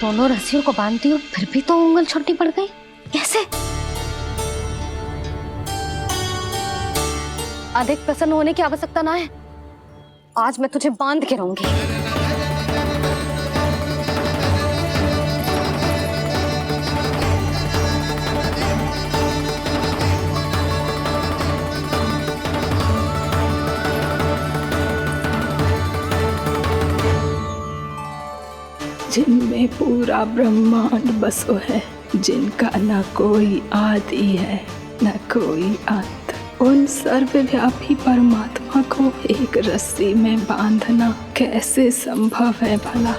दोनों रस्सियों को बांधती हूँ फिर भी तो उंगल छोटी पड़ गई, कैसे? अधिक प्रसन्न होने की आवश्यकता ना है, आज मैं तुझे बांध के रहूंगी। जिनमें पूरा ब्रह्मांड बसो है, जिनका न कोई आदि है न कोई अंत, उन सर्वव्यापी परमात्मा को एक रस्सी में बांधना कैसे संभव है भला?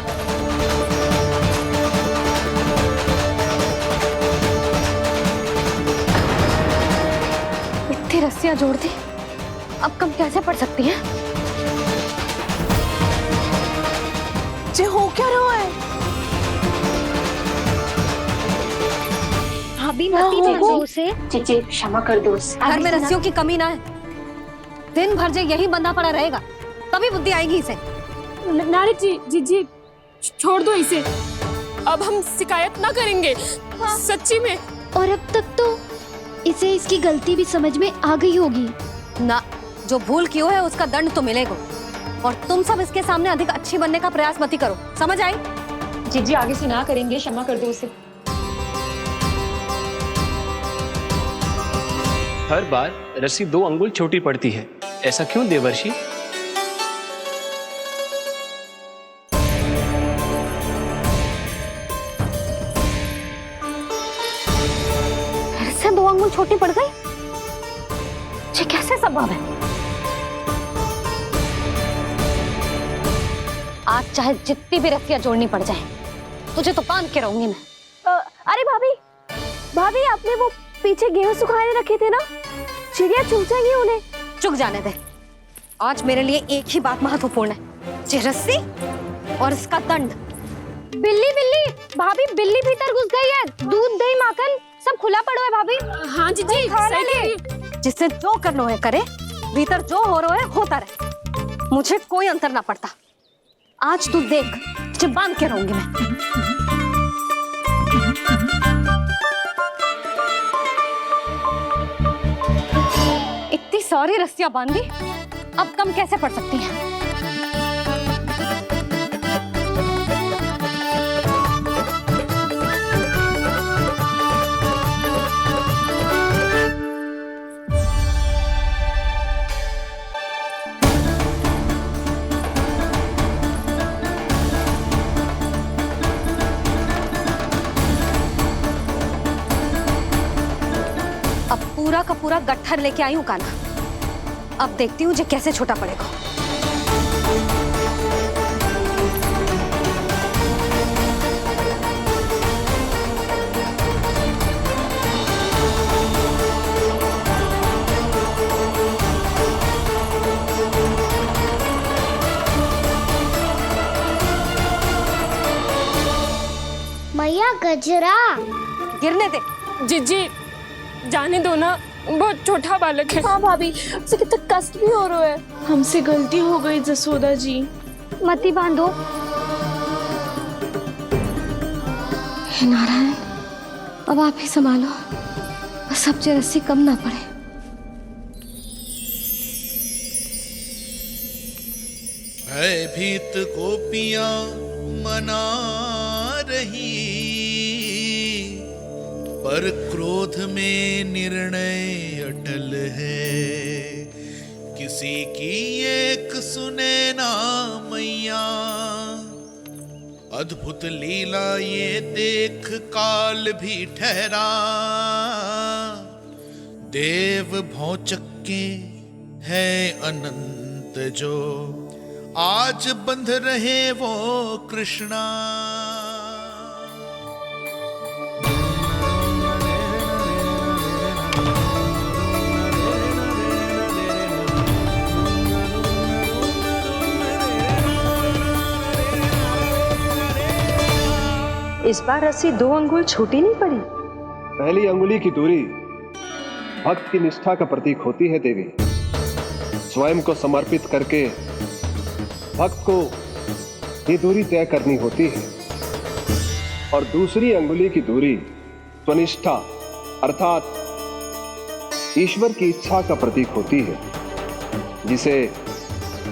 इतनी रस्सियां जोड़ दी, अब कम कैसे पड़ सकती हैं? जे हो क्या रहा है? भाभी मती मानो उसे। चीची क्षमा कर दो उसे। घर में रस्सियों की कमी ना है, दिन भर जो यही बंधा पड़ा रहेगा तभी बुद्धि आएगी इसे। नारी जी छोड़ दो इसे, अब हम शिकायत ना करेंगे। हाँ। सच्ची में। और अब तक तो इसे इसकी गलती भी समझ में आ गई होगी ना। जो भूल की है उसका दंड तो मिलेगा, और तुम सब इसके सामने अधिक अच्छी बनने का प्रयास मत करो, समझ आई? जीजी आगे से ना करेंगे, क्षमा कर दो उसे। हर बार रस्सी 2 अंगुल छोटी पड़ती है, ऐसा क्यों देवर्षि? फिर से 2 अंगुल छोटी पड़ गई? ये कैसे संभव है? आज चाहे जितनी भी रस्सियां जोड़नी पड़ जाए, तुझे तो बांध के रहूंगी मैं। अरे भाभी आपने वो पीछे गेहूं सुखाने रखे थे ना, चिड़िया चुग जाएंगी उन्हें। चुक जाने दे, आज मेरे लिए एक ही बात महत्वपूर्ण है, ये रस्सी और इसका दंड। बिल्ली भाभी, बिल्ली भीतर घुस गई है, दूध दही माखन सब खुला पड़ो है भाभी। हाँ जीजी सही कह रही है। जिससे जो करना है करे, भीतर जो हो रहा है होता रहे, मुझे कोई अंतर ना पड़ता। आज तू देख, तुझे बांध के रहूंगी मैं। इतनी सारी रस्सियां बांधी, अब कम कैसे पड़ सकती हैं? अब पूरा का पूरा गट्ठर लेके आई हूं कान्हा, अब देखती हूँ जे कैसे छोटा पड़ेगा। मैया गजरा गिरने दे। जीजी जाने दो ना, बहुत छोटा बालक है। हाँ भाभी, उसे कितना कष्ट भी हो रहा है। हमसे गलती हो गई जसोदा जी। मती बांधो। हे नारायण, अब आप ही संभालो, बस अब जो रस्सी कम ना पड़े। भयभीत गोपियां मना रही, पर क्रोध में निर्णय अटल है। किसी की एक सुने ना मैया, अद्भुत लीला ये देख काल भी ठहरा। देव भौचक्के है अनंत जो, आज बंध रहे वो कृष्णा। इस बार रस्सी 2 अंगुल छोटी नहीं पड़ी। पहली अंगुली की दूरी भक्त की निष्ठा का प्रतीक होती है देवी। स्वयं को समर्पित करके भक्त को ये दूरी तय करनी होती है। और दूसरी अंगुली की दूरी स्वनिष्ठा अर्थात ईश्वर की इच्छा का प्रतीक होती है, जिसे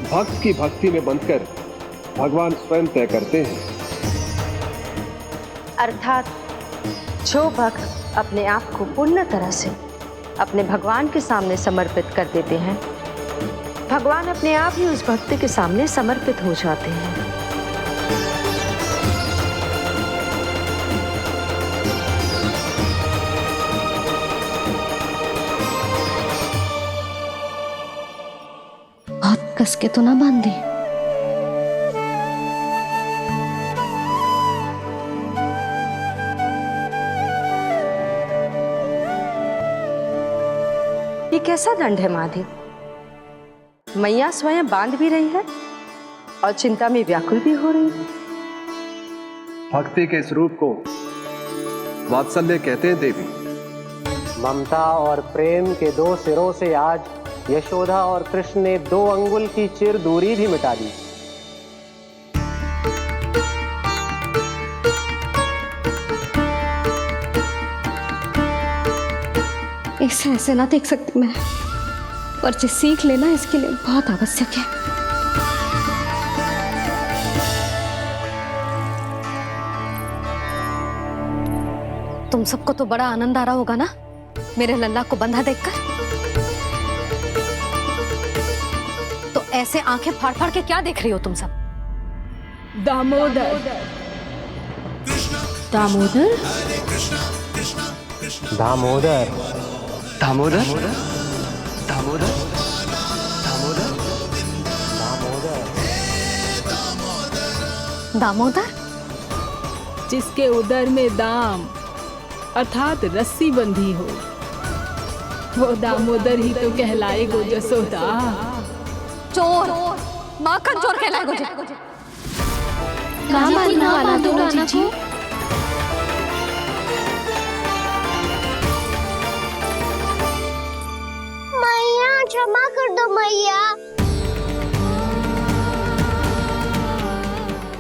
भक्त की भक्ति में बंधकर भगवान स्वयं तय करते हैं। अर्थात जो भक्त अपने आप को पूर्ण तरह से अपने भगवान के सामने समर्पित कर देते हैं, भगवान अपने आप ही उस भक्त के सामने समर्पित हो जाते हैं। बहुत कस के तो ना बांध दी। ये कैसा दंड है माधि? मैया स्वयं बांध भी रही है और चिंता में व्याकुल भी हो रही है। भक्ति के इस रूप को वात्सल्य कहते हैं देवी। ममता और प्रेम के दो सिरों से आज यशोदा और कृष्ण ने 2 अंगुल की चिर दूरी भी मिटा दी। ऐसे ऐसे ना देख सकती मैं, पर जो सीख लेना इसके लिए बहुत आवश्यक है। तुम सबको तो बड़ा आनंद आ रहा होगा ना मेरे लल्ला को बंधा देखकर। तो ऐसे आंखें फाड़ फाड़ के क्या देख रही हो तुम सब? दामोदर। दामोदर? दामोदर। दामोदर दामोदर दामोदर दामोदर? जिसके उदर में दाम अर्थात रस्सी बंधी हो, वो दामोदर ही तो कहलाएगो जसोदा। चोर, माखन चोर कहलाएगो जी। कहाँ बांधना वाला दोनों जी? मैया क्षमा कर दो मैया।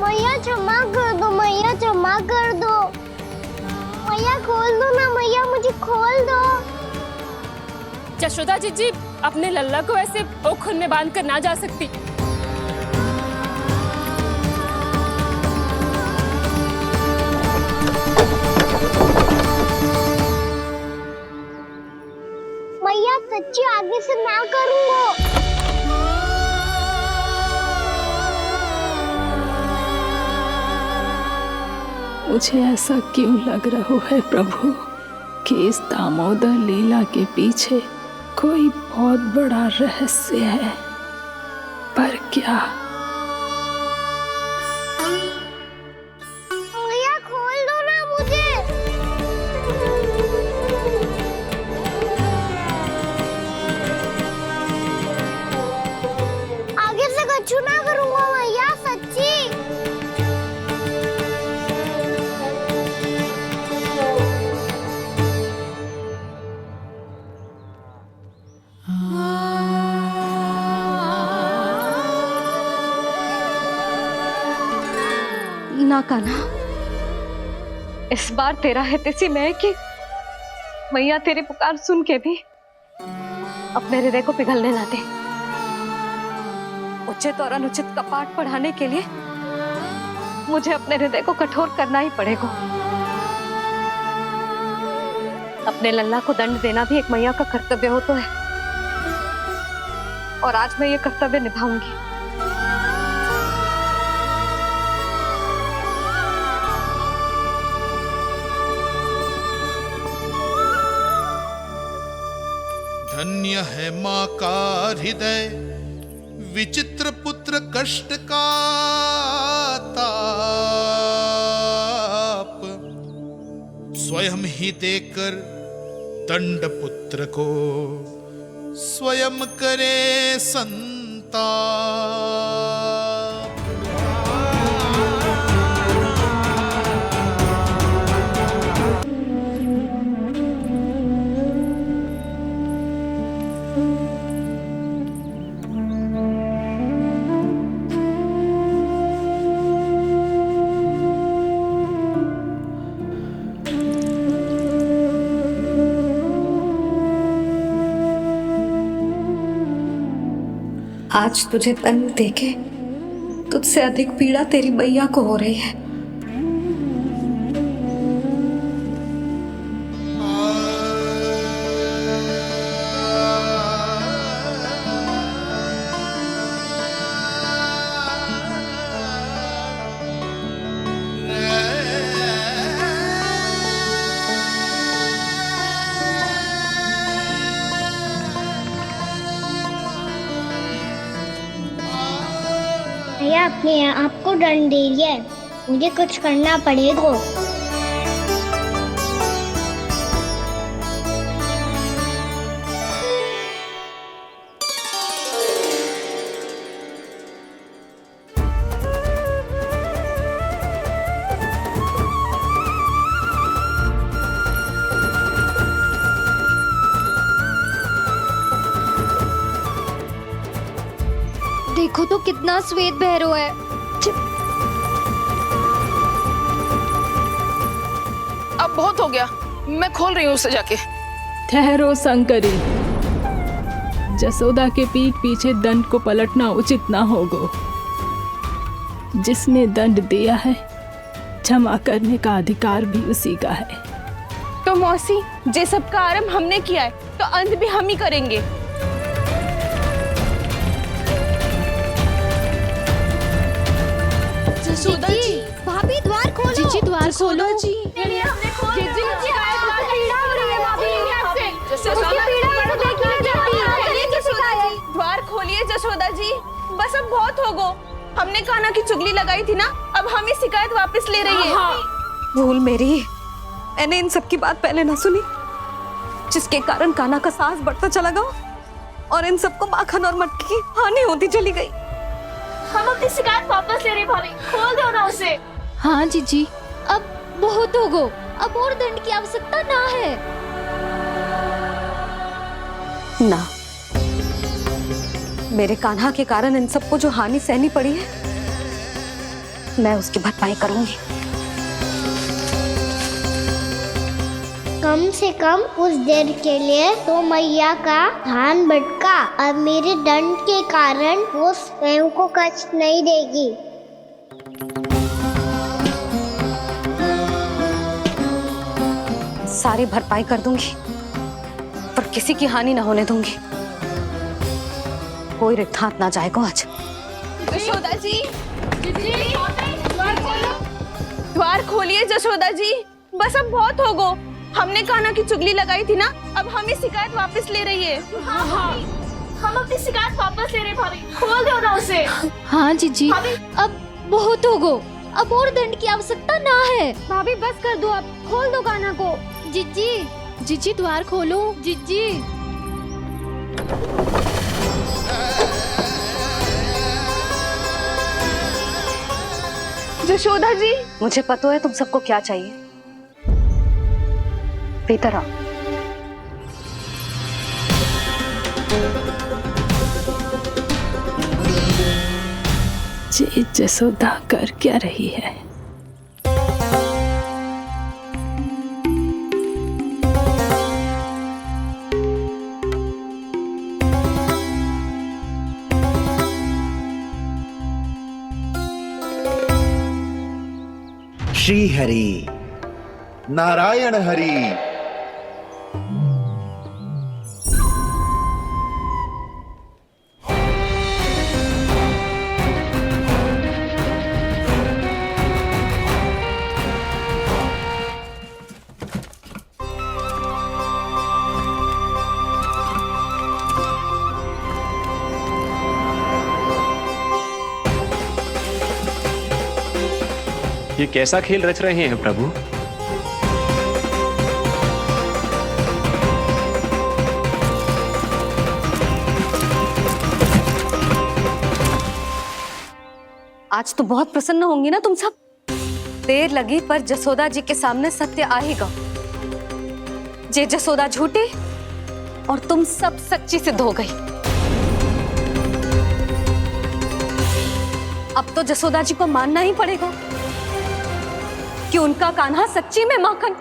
मैया क्षमा कर दो, मैया क्षमा कर दो। मैया खोल दो ना मैया, मुझे खोल दो। यशोदा जी अपने लल्ला को ऐसे ओखुन में बांध कर ना जा सकती। मैया सच्ची आगे से ना करूंगा। मुझे ऐसा क्यों लग रहा है प्रभु कि इस दामोदर लीला के पीछे कोई बहुत बड़ा रहस्य है, पर क्या? मैया खोल दो ना मुझे। आगे से कछु ना करूंगा मैया, सच्ची। ना कान्हा, इस बार तेरा है तेसी मैं कि मैया तेरी पुकार सुन के भी अपने हृदय को पिघलने ना दे। उचित और अनुचित का पाठ पढ़ाने के लिए मुझे अपने हृदय को कठोर करना ही पड़ेगा। अपने लल्ला को दंड देना भी एक मैया का कर्तव्य हो तो है, और आज मैं ये कर्तव्य निभाऊंगी। धन्य है माँ का हृदय, विचित्र पुत्र कष्ट का ताप, स्वयं ही देकर दंड पुत्र को स्वयं करे संताप। आज तुझे दंड देके तुझसे अधिक पीड़ा तेरी मैया को हो रही है। मैया अपने आप को दंड दे रही है, मुझे कुछ करना पड़ेगा। देखो तो कितना श्वेत भैरव है। अब बहुत हो गया, मैं खोल रही हूँ उसे जाके। ठहरो शंकरी, जसोदा के पीठ पीछे दंड को पलटना उचित ना होगा। जिसने दंड दिया है क्षमा करने का अधिकार भी उसी का है। तो मौसी, जे सब का आरंभ हमने किया है तो अंत भी हम ही करेंगे। जसोदा जी, भाभी द्वार खोलो। जीजी द्वार खोलो। जी द्वार खोलिए जसोदा जी, बस अब बहुत हो गो। हमने कान्हा की चुगली लगाई थी ना, अब हम ही शिकायत वापस ले रही है। भूल मेरी, मैंने इन सब की बात पहले ना सुनी, जिसके कारण कान्हा का साहस बढ़ता चला गया और इन सबको माखन और मटकी की हानि होती चली गई। हम अपनी शिकायत वापस ले रहे भाभी, खोल दो ना उसे। हाँ जीजी, अब बहुत हो गो, अब और दंड की आवश्यकता ना है। ना, मेरे कान्हा के कारण इन सबको जो हानि सहनी पड़ी है, मैं उसकी भरपाई करूंगी। कम से कम उस देर के लिए तो मैया का ध्यान भटका, अब मेरे दंड के कारण वो स्वयं को कष्ट नहीं देगी। सारी भरपाई कर दूंगी, पर किसी की हानि न होने दूंगी। कोई रिक्त हाथ ना जाएगा आज। जशोदा जी, द्वार खोलिए जशोदा जी, बस अब बहुत हो गो। हमने कान्हा की चुगली लगाई थी ना, अब हम ही शिकायत वापस ले रही है। हम अपनी शिकायत वापस ले रहे भाभी, खोल दो ना उसे। हाँ जीजी, अब बहुत हो गो, अब और दंड की आवश्यकता ना है। भाभी बस कर दो, अब खोल दो कान्हा को। जीजी, जीजी द्वार खोलो। जीजी, जशोदा जी, मुझे पता है तुम सबको क्या चाहिए। भीतर आओ। जी जसोदा कर क्या रही है? श्री हरि नारायण हरि। ये कैसा खेल रच रहे हैं प्रभु? आज तो बहुत प्रसन्न होंगी ना तुम सब। देर लगी पर जसोदा जी के सामने सत्य आएगा। जे जसोदा झूठी और तुम सब सच्ची सिद्ध हो गई। अब तो जसोदा जी को मानना ही पड़ेगा कि उनका कान्हा सच्ची में माखन।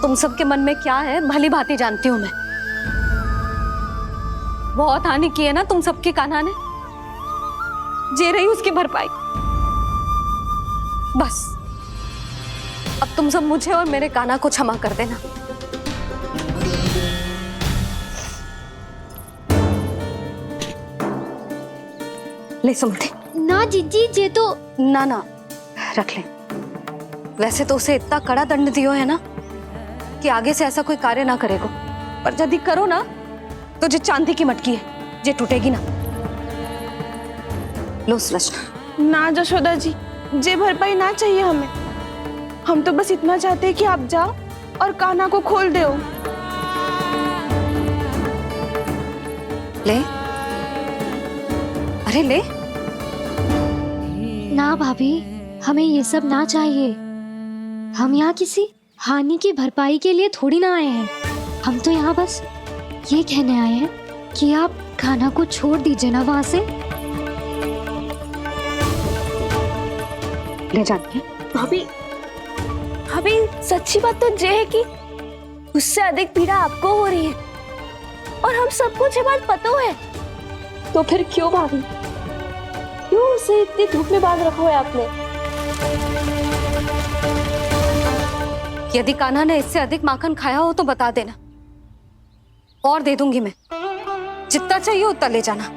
तुम सबके मन में क्या है भली भांति जानती हूं मैं। बहुत हानि की है ना तुम सबके कान्हा ने, जे रही उसकी भरपाई। बस अब तुम सब मुझे और मेरे कान्हा को क्षमा कर देना। ले सुमति। ना जीजी, जे तो ना ना रख ले। वैसे तो उसे इतना कड़ा दंड दियो है ना कि आगे से ऐसा कोई कार्य ना करेगो, पर यदि करो ना तो जो चांदी की मटकी है जे टूटेगी ना। लो सृष्टि। ना जशोदा जी, जे भरपाई ना चाहिए हमें। हम तो बस इतना चाहते हैं कि आप जाओ और कान्हा को खोल दो। ले, अरे ले। ना भाभी, हमें ये सब ना चाहिए। हम यहाँ किसी हानि की भरपाई के लिए थोड़ी ना आए हैं। हम तो यहाँ बस ये कहने आए हैं कि आप कान्हा को छोड़ दीजिए ना वहां से। ले जाके भाभी, भाभी सच्ची बात तो ये है कि उससे अधिक पीड़ा आपको हो रही है और हम सबको ये बात पता है। तो फिर क्यों भाभी, क्यों उसे इतनी धूप में बांध रखा है आपने? यदि कान्हा ने इससे अधिक माखन खाया हो तो बता देना, और दे दूंगी मैं। जितना चाहिए उतना ले जाना।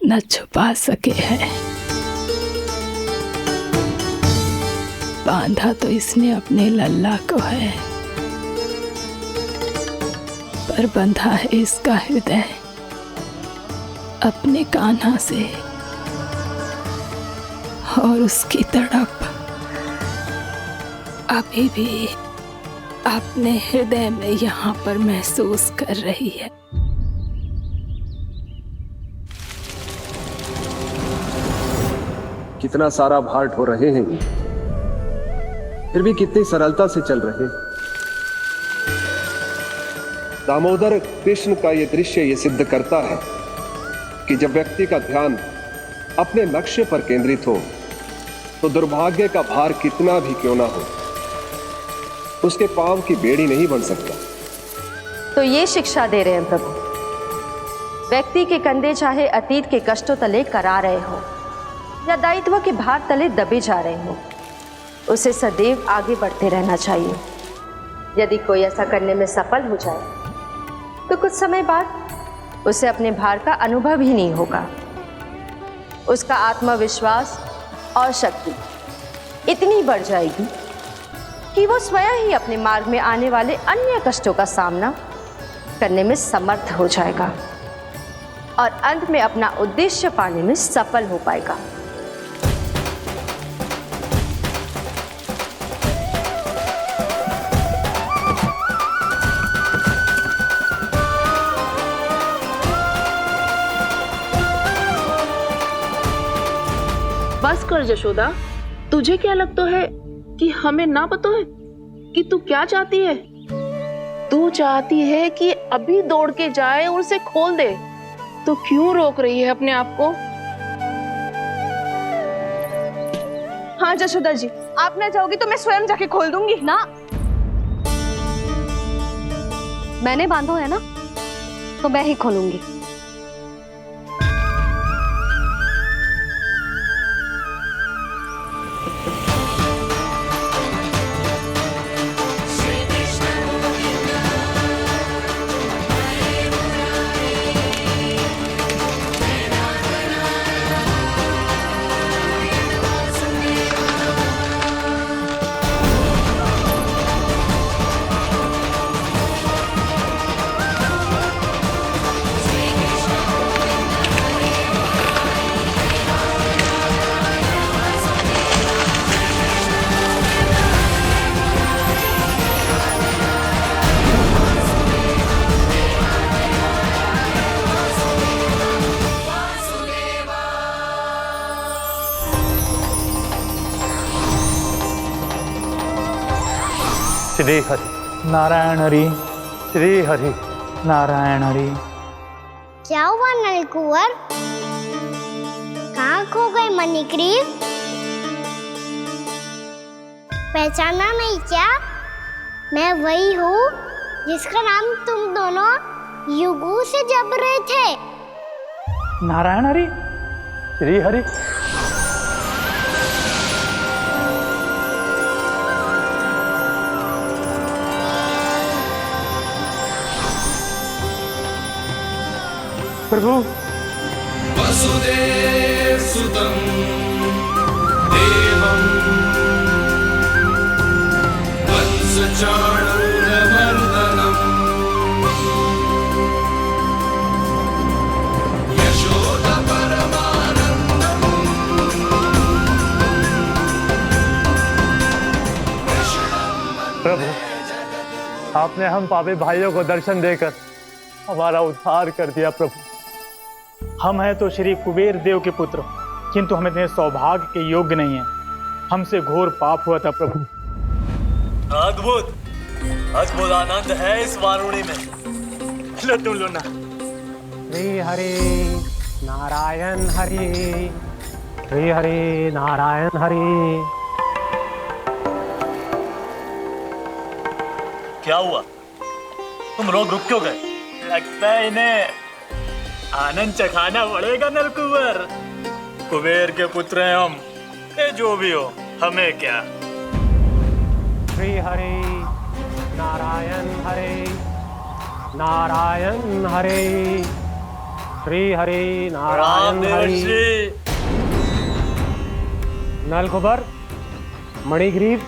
न छुपा सके हैं, बांधा तो इसने अपने लल्ला को है, पर बंधा है इसका हृदय अपने कान्हा से। और उसकी तड़प अभी भी अपने हृदय में यहाँ पर महसूस कर रही है। कितना सारा भार ढो रहे हैं, फिर भी कितनी सरलता से चल रहे हैं। दामोदर कृष्ण का यह दृश्य ये सिद्ध करता है कि जब व्यक्ति का ध्यान अपने लक्ष्य पर केंद्रित हो तो दुर्भाग्य का भार कितना भी क्यों ना हो, उसके पांव की बेड़ी नहीं बन सकता। तो ये शिक्षा दे रहे हैं प्रभु, व्यक्ति के कंधे चाहे अतीत के कष्टों तले करा रहे हो या दायित्व के भार तले दबे जा रहे हो, उसे सदैव आगे बढ़ते रहना चाहिए। यदि कोई ऐसा करने में सफल हो जाए तो कुछ समय बाद उसे अपने भार का अनुभव ही नहीं होगा। उसका आत्मविश्वास और शक्ति इतनी बढ़ जाएगी कि वो स्वयं ही अपने मार्ग में आने वाले अन्य कष्टों का सामना करने में समर्थ हो जाएगा और अंत में अपना उद्देश्य पाने में सफल हो पाएगा। बस कर जशोदा, तुझे क्या लगता है कि हमें ना पता है कि तू क्या चाहती है? तू चाहती है कि अभी दौड़ के जाए और उसे खोल दे, तो क्यों रोक रही है अपने आप को? हाँ जशोदा जी, आप ना जाओगी तो मैं स्वयं जाके खोल दूंगी। ना, मैंने बांधो है ना, तो मैं ही खोलूंगी। श्री हरि नारायण हरि, श्री हरि नारायण हरि। क्या हुआ नलकुंवर? कहाँ खो गए मणिग्रीव? पहचाना नहीं क्या? मैं वही हूँ जिसका नाम तुम दोनों युगों से जप रहे थे। नारायण हरि, श्री हरि। प्रभु, वसुदेव सुतं देवं वंशचाणूरमर्दनम् यशोदा परमानन्दम् प्रभु, आपने हम पापी भाइयों को दर्शन देकर हमारा उद्धार कर दिया। प्रभु, हम हैं तो श्री कुबेर देव के पुत्र, किंतु हम इतने सौभाग्य के योग्य नहीं हैं। हमसे घोर पाप हुआ था प्रभु। अद्भुत अद्भुत आनंद है इस वारुणी में। लो तुम लो ना। श्री हरि नारायण हरि, श्री हरि नारायण हरि। क्या हुआ? तुम रोक रुक क्यों गए? लगता है इन्हें आनंद चखाना पड़ेगा नलकुबर। कुबेर के पुत्र हैं हम, जो भी हो हमें क्या। श्री हरि नारायण हरि, नारायण हरि, श्री हरि नारायण हरि। नलकुबर, मणिग्रीव,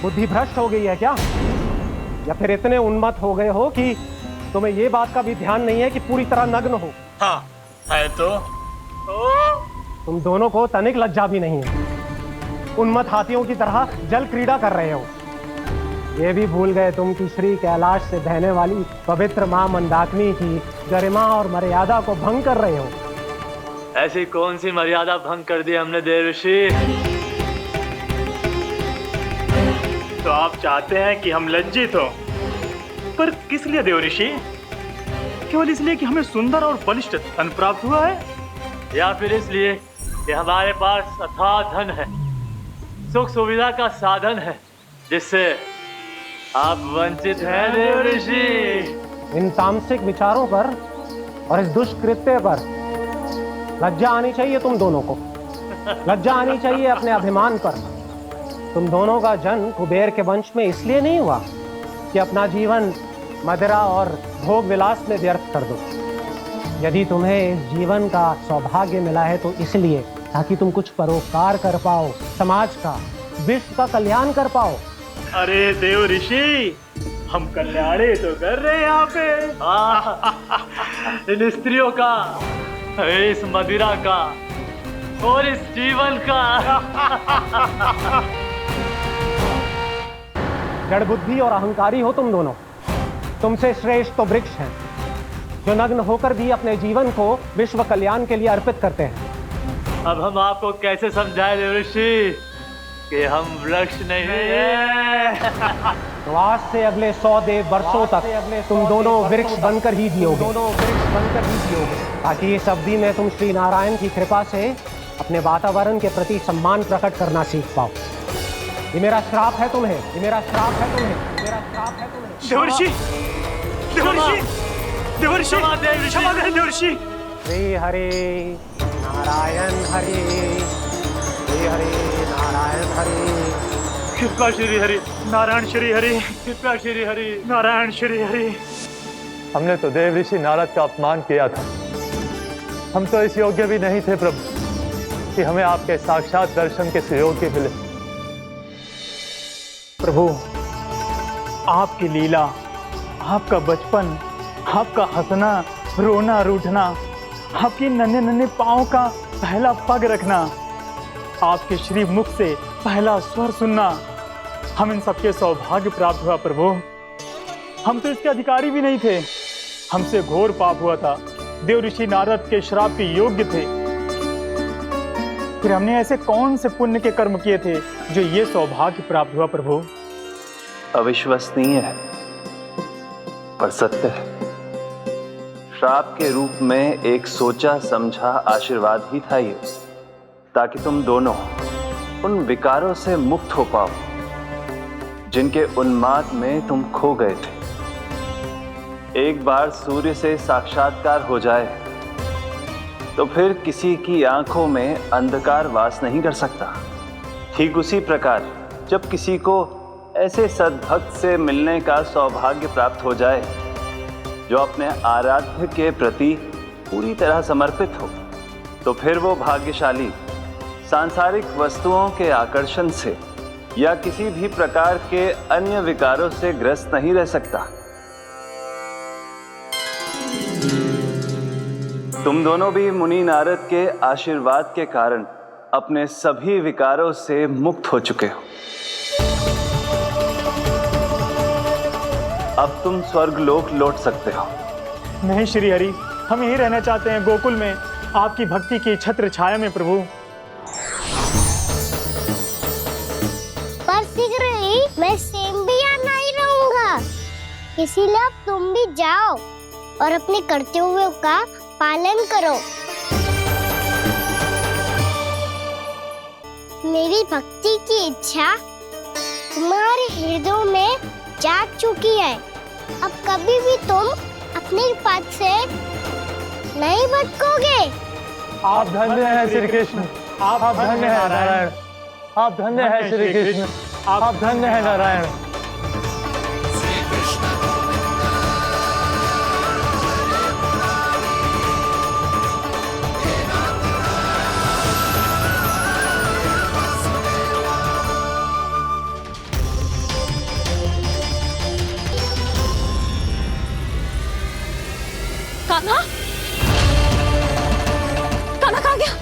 बुद्धि भ्रष्ट हो गई है क्या? या फिर इतने उन्मत्त हो गए हो कि तुम्हें ये बात का भी ध्यान नहीं है कि पूरी तरह नग्न हो? हाँ है तो। तुम दोनों को तनिक लज्जा भी नहीं है। उन्मत्त हाथियों की तरह जल क्रीड़ा कर रहे हो। ये भी भूल गए तुम कि श्री कैलाश से बहने वाली पवित्र मां मंदाकिनी की गरिमा और मर्यादा को भंग कर रहे हो। ऐसी कौन सी मर्यादा भंग कर दी हमने देव ऋषि? तो आप चाहते हैं कि हम लज्जित हो, पर किस लिए देव ऋषि? केवल इसलिए कि हमें सुंदर और बलिष्ठ धन प्राप्त हुआ है, या फिर इसलिए कि हमारे पास अथाह धन है, सुख सुविधा का साधन है, जिससे आप वंचित हैं देव ऋषि? इन तामसिक विचारों पर और इस दुष्कृत्य पर लज्जा आनी चाहिए तुम दोनों को। लज्जा आनी चाहिए अपने अभिमान पर। तुम दोनों का जन्म कुबेर के वंश में इसलिए नहीं हुआ कि अपना जीवन मदिरा और भोग विलास में व्यर्थ कर दो। यदि तुम्हें इस जीवन का सौभाग्य मिला है तो इसलिए ताकि तुम कुछ परोपकार कर पाओ, समाज का, विश्व का कल्याण कर पाओ। अरे देव ऋषि, हम कल्याणी तो कर रहे हैं यहाँ पे। इन स्त्रियों का, इस मदिरा का और इस जीवन का। जड़ बुद्धि और अहंकारी हो तुम दोनों। तुमसे श्रेष्ठ तो वृक्ष हैं, जो नग्न होकर भी अपने जीवन को विश्व कल्याण के लिए अर्पित करते हैं। अब हम आपको कैसे समझाएं देव ऋषि कि हम वृक्ष नहीं हैं? तो आज से अगले 100 वर्षों तक तुम दोनों वृक्ष बनकर ही जियोगे। ताकि इस अवधि में तुम श्री नारायण की कृपा से अपने वातावरण के प्रति सम्मान प्रकट करना सीख पाओ। ये मेरा श्राप है तुम्हें, ये मेरा श्राप है तुम्हें, मेरा श्राप है तुम्हें। देवर्षि, देवर्षि, देवर्षि, क्षमा करें देवर्षि। श्री हरि नारायण हरि, श्री हरि नारायण हरि। कृपा श्री हरि नारायण, श्री हरि कृपा श्री हरि नारायण, श्री हरि। हमने तो देव ऋषि नारद का अपमान किया था। हम तो इस योग्य भी नहीं थे प्रभु कि हमें आपके साक्षात दर्शन के सुयोग्य मिले। प्रभु, आपकी लीला, आपका बचपन, आपका हंसना, रोना, रूठना, आपकी नन्हे नन्हे पाँव का पहला पग रखना, आपके श्री मुख से पहला स्वर सुनना, हम इन सबके सौभाग्य प्राप्त हुआ प्रभु। हम तो इसके अधिकारी भी नहीं थे। हमसे घोर पाप हुआ था, देव ऋषि नारद के श्राप के योग्य थे। फिर हमने ऐसे कौन से पुण्य के कर्म किए थे जो ये सौभाग्य प्राप्त हुआ प्रभु? अविश्वसनीय है पर सत्य है। श्राप के रूप में एक सोचा समझा आशीर्वाद ही था ये, ताकि तुम दोनों उन विकारों से मुक्त हो पाओ जिनके उन्माद में तुम खो गए थे। एक बार सूर्य से साक्षात्कार हो जाए तो फिर किसी की आंखों में अंधकार वास नहीं कर सकता। ठीक उसी प्रकार जब किसी को ऐसे सद्भक्त से मिलने का सौभाग्य प्राप्त हो जाए जो अपने आराध्य के प्रति पूरी तरह समर्पित हो, तो फिर वो भाग्यशाली सांसारिक वस्तुओं के आकर्षण से या किसी भी प्रकार के अन्य विकारों से ग्रस्त नहीं रह सकता। तुम दोनों भी मुनि नारद के आशीर्वाद के कारण अपने सभी विकारों से मुक्त हो चुके हो। अब तुम स्वर्गलोक लौट सकते हो। नहीं श्री हरि, हम यहीं रहना चाहते हैं, गोकुल में आपकी भक्ति की छत्र छाया में प्रभु। पर शीघ्र ही मैं सेम्बिया नहीं रहूंगा, इसीलिए अब तुम भी जाओ और अपने कर्तव्यों का पालन करो। मेरी भक्ति की इच्छा तुम्हारे हृदय में जाग चुकी है। अब कभी भी तुम अपने पथ से नहीं भटकोगे। आप धन्य हैं श्री कृष्ण, आप धन्य हैं नारायण, आप धन्य हैं श्री कृष्ण, आप धन्य हैं नारायण। कान्हा, कान्हा कहाँ गया?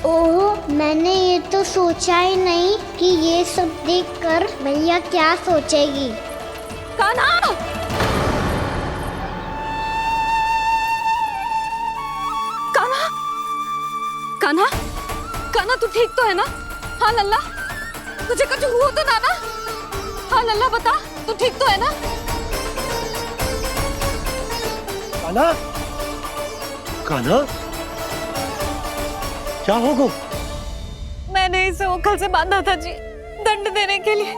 ओह, मैंने ये तो सोचा ही नहीं कि ये सब देखकर भैया क्या सोचेगी। कान्हा! कान्हा! कान्हा! कान्हा तू ठीक तो है ना? हाँ लल्ला, तुझे कुछ हुआ तो ना? हाँ लल्ला बता, तू ठीक तो है ना? कान्हा, कान्हा, क्या होगा? मैंने इसे ओखल से बांधा था जी, दंड देने के लिए।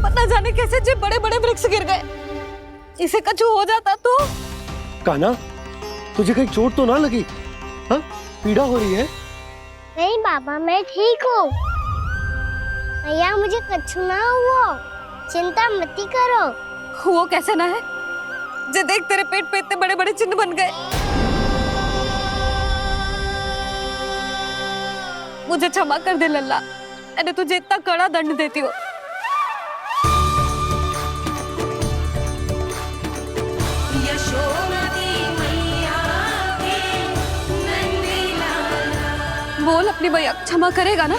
पता जाने कैसे जो बड़े बड़े वृक्ष गिर गए। इसे कुछ हो जाता तो? कान्हा, तुझे कहीं चोट तो ना लगी? हाँ, पीड़ा हो रही है? नहीं बाबा, मैं ठीक हूँ। भैया मुझे कुछ ना हुआ, चिंता मत करो। वो कैसे ना है? जे देख तेरे पेट पे इतने बड़े बड़े चिन्ह बन गए। मुझे क्षमा कर दे लल्ला, मैंने तुझे इतना कड़ा दंड देती हो। बोल अपनी भैया क्षमा करेगा ना?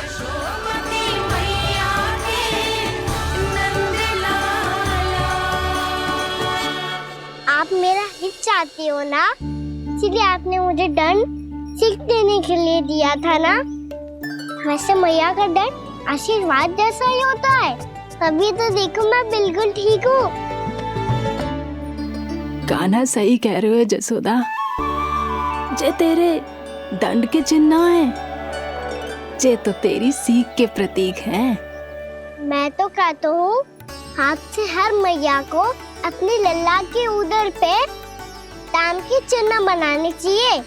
आप मेरा हित चाहती हो ना, इसलिए आपने मुझे दंड सीख देने के लिए दिया था ना। वैसे मैया का दंड आशीर्वाद जैसा ही होता है, तभी तो देखो मैं बिल्कुल ठीक हूँ। कान्हा सही कह रहे हो जसोदा, जे तेरे दंड के चिन्ह है, जे तो तेरी सीख के प्रतीक हैं। मैं तो कहता हूँ हाथ से हर मैया को अपनी लल्ला के उदर पे ताम के चिन्ह बनाने चाहिए,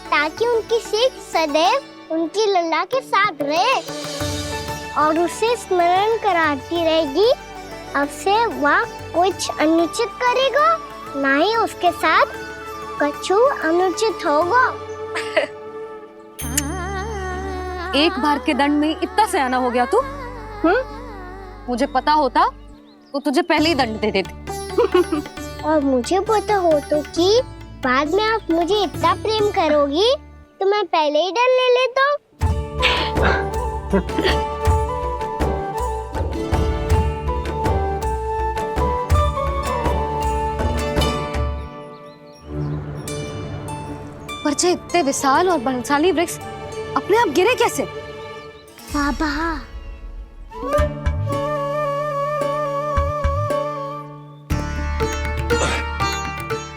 ताकि उनकी सीख सदैव उनकी लल्ला के साथ रहे और उसे स्मरण कराती रहेगी। अब से वह कुछ अनुचित करेगा, ना ही उसके साथ कुछ अनुचित होगा। एक बार के दंड में इतना सयाना हो गया तू? मुझे पता होता तो तुझे पहले ही दंड दे देती। और मुझे पता हो तो कि बाद में आप मुझे इतना प्रेम करोगी तो मैं पहले ही डर ले लेता हूँ। पर जे इतने विशाल और बलशाली वृक्ष अपने आप गिरे कैसे? बाबा,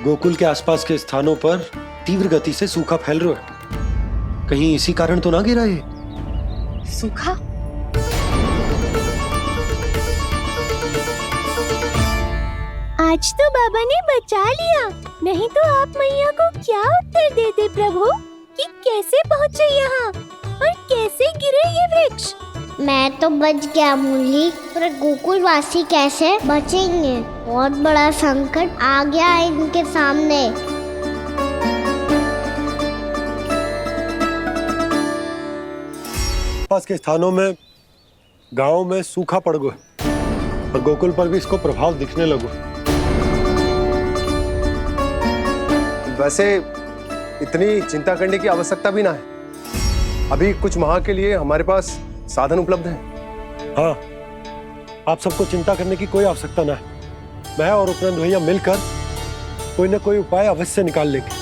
गोकुल के आसपास के स्थानों पर तीव्र गति से सूखा फैल रहा है। कहीं इसी कारण तो ना गिरा ये? सूखा? आज तो बाबा ने बचा लिया, नहीं तो आप मैया को क्या उत्तर देते प्रभु कि कैसे पहुँचे यहाँ और कैसे गिरे ये वृक्ष। मैं तो बच गया मुरली, पर गोकुलवासी कैसे बचेंगे? बहुत बड़ा संकट आ गया है इनके सामने। पास के स्थानों में, गांव में सूखा पड़ गया और गोकुल पर भी इसको प्रभाव दिखने लगा। वैसे इतनी चिंता करने की आवश्यकता भी ना है। अभी कुछ माह के लिए हमारे पास साधन उपलब्ध है। हाँ, आप सबको चिंता करने की कोई आवश्यकता ना है। मैं और उपनंद भैया मिलकर कोई ना कोई उपाय अवश्य निकाल लेंगे।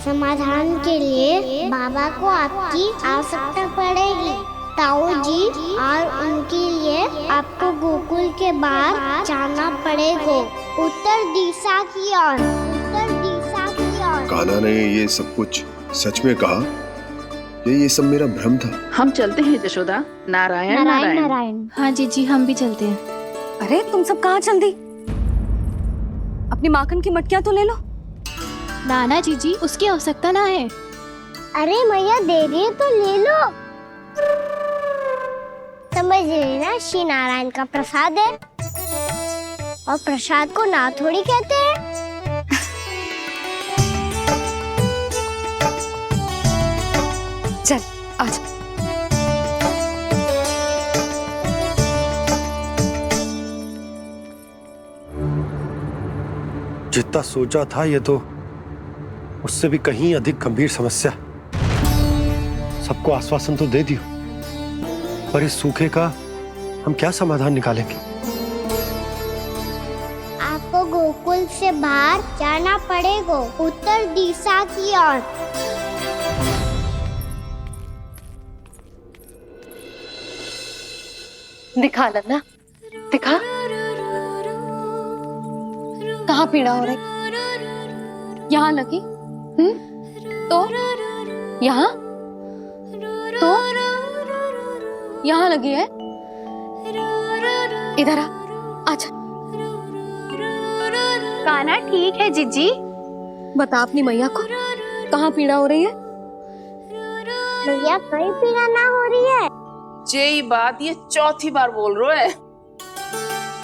समाधान के लिए बाबा को आपकी आवश्यकता पड़ेगी। ताऊ जी और उनके लिए आपको गोकुल के बाहर जाना पड़ेगा, उत्तर दिशा की ओर। उत्तर दिशा की ओर। कान्हा ने ये सब कुछ सच में कहा? ये सब मेरा भ्रम था? हम चलते हैं जशोदा। नारायण नारायण नारायण। हाँ जीजी, हम भी चलते हैं। अरे तुम सब कहाँ चल दी? अपनी माखन की मटकियाँ तो ले लो। नाना जीजी, उसकी आवश्यकता ना है। अरे मैया दे रही है तो ले लो। समझ लेना, श्री नारायण का प्रसाद है और प्रसाद को ना थोड़ी कहते हैं। चल आज। जितना सोचा था ये तो उससे भी कहीं अधिक गंभीर समस्या। सबको आश्वासन तो दे दियो, पर इस सूखे का हम क्या समाधान निकालेंगे? आपको गोकुल से बाहर जाना पड़ेगा, उत्तर दिशा की ओर। दिखा नन्ना, दिखा। कहाँ पीड़ा हो रही? यहाँ लगी? तो यहाँ? तो यहाँ लगी है? इधर आ, आजा। कान्हा ठीक है जीजी। बता अपनी मैया को कहाँ पीड़ा हो रही है? मैया कहीं पीड़ा ना हो रही है। ये बात ये चौथी बार बोल रहे है।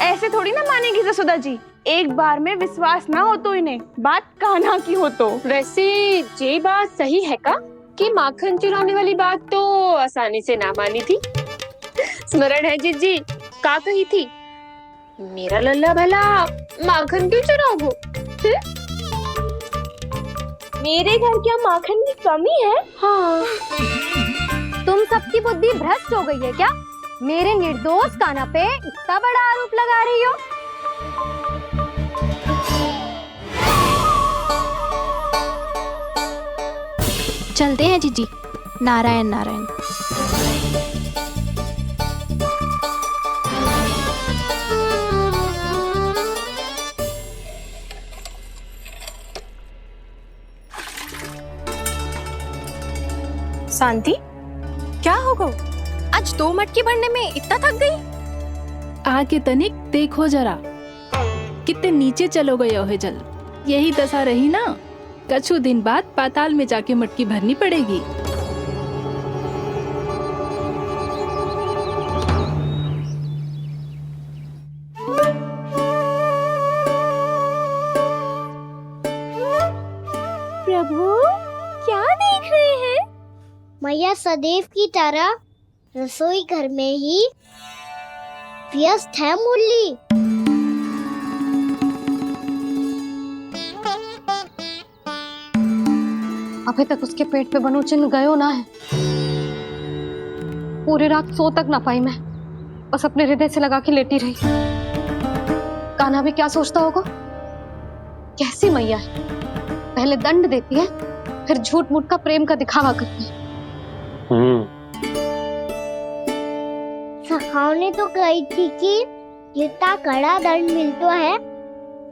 ऐसे थोड़ी ना मानेगी जसोदा जी। एक बार में विश्वास ना हो तो इन्हें, बात कान्हा की हो तो। वैसे ये बात सही है का कि माखन चुराने वाली बात तो आसानी से ना मानी थी। स्मरण है जीजी, का कही थी? मेरा लल्ला भला माखन क्यों चुराओगे? मेरे घर क्या माखन की कमी है? हाँ। तुम सबकी बुद्धि भ्रष्ट हो गई है क्या? मेरे निर्दोष कान्हा पे इतना बड़ा आरोप लगा रही हो? चलते हैं जीजी। नारायण नारायण। शांति, क्या हो गो? आज 2 मटकी भरने में इतना थक गई? आके तनिक देखो जरा, कितने नीचे चलो गए हो जल। यही दशा रही ना, कछु दिन बाद पाताल में जाके मटकी भरनी पड़ेगी। प्रभु क्या देख रहे हैं? मैया सदैव की तरह रसोई घर में ही व्यस्त है मुरली। अभी तक उसके पेट पे बनो चिन्ह गयो ना है। पूरी रात सो तक ना पाई मैं, बस अपने हृदय से लगा के लेटी रही। कान्हा भी क्या सोचता होगा? कैसी मैया है, पहले दंड देती है, फिर झूठ मूठ का प्रेम का दिखावा करती है। सखाओ ने तो कही थी कि जितना कड़ा दंड मिलता है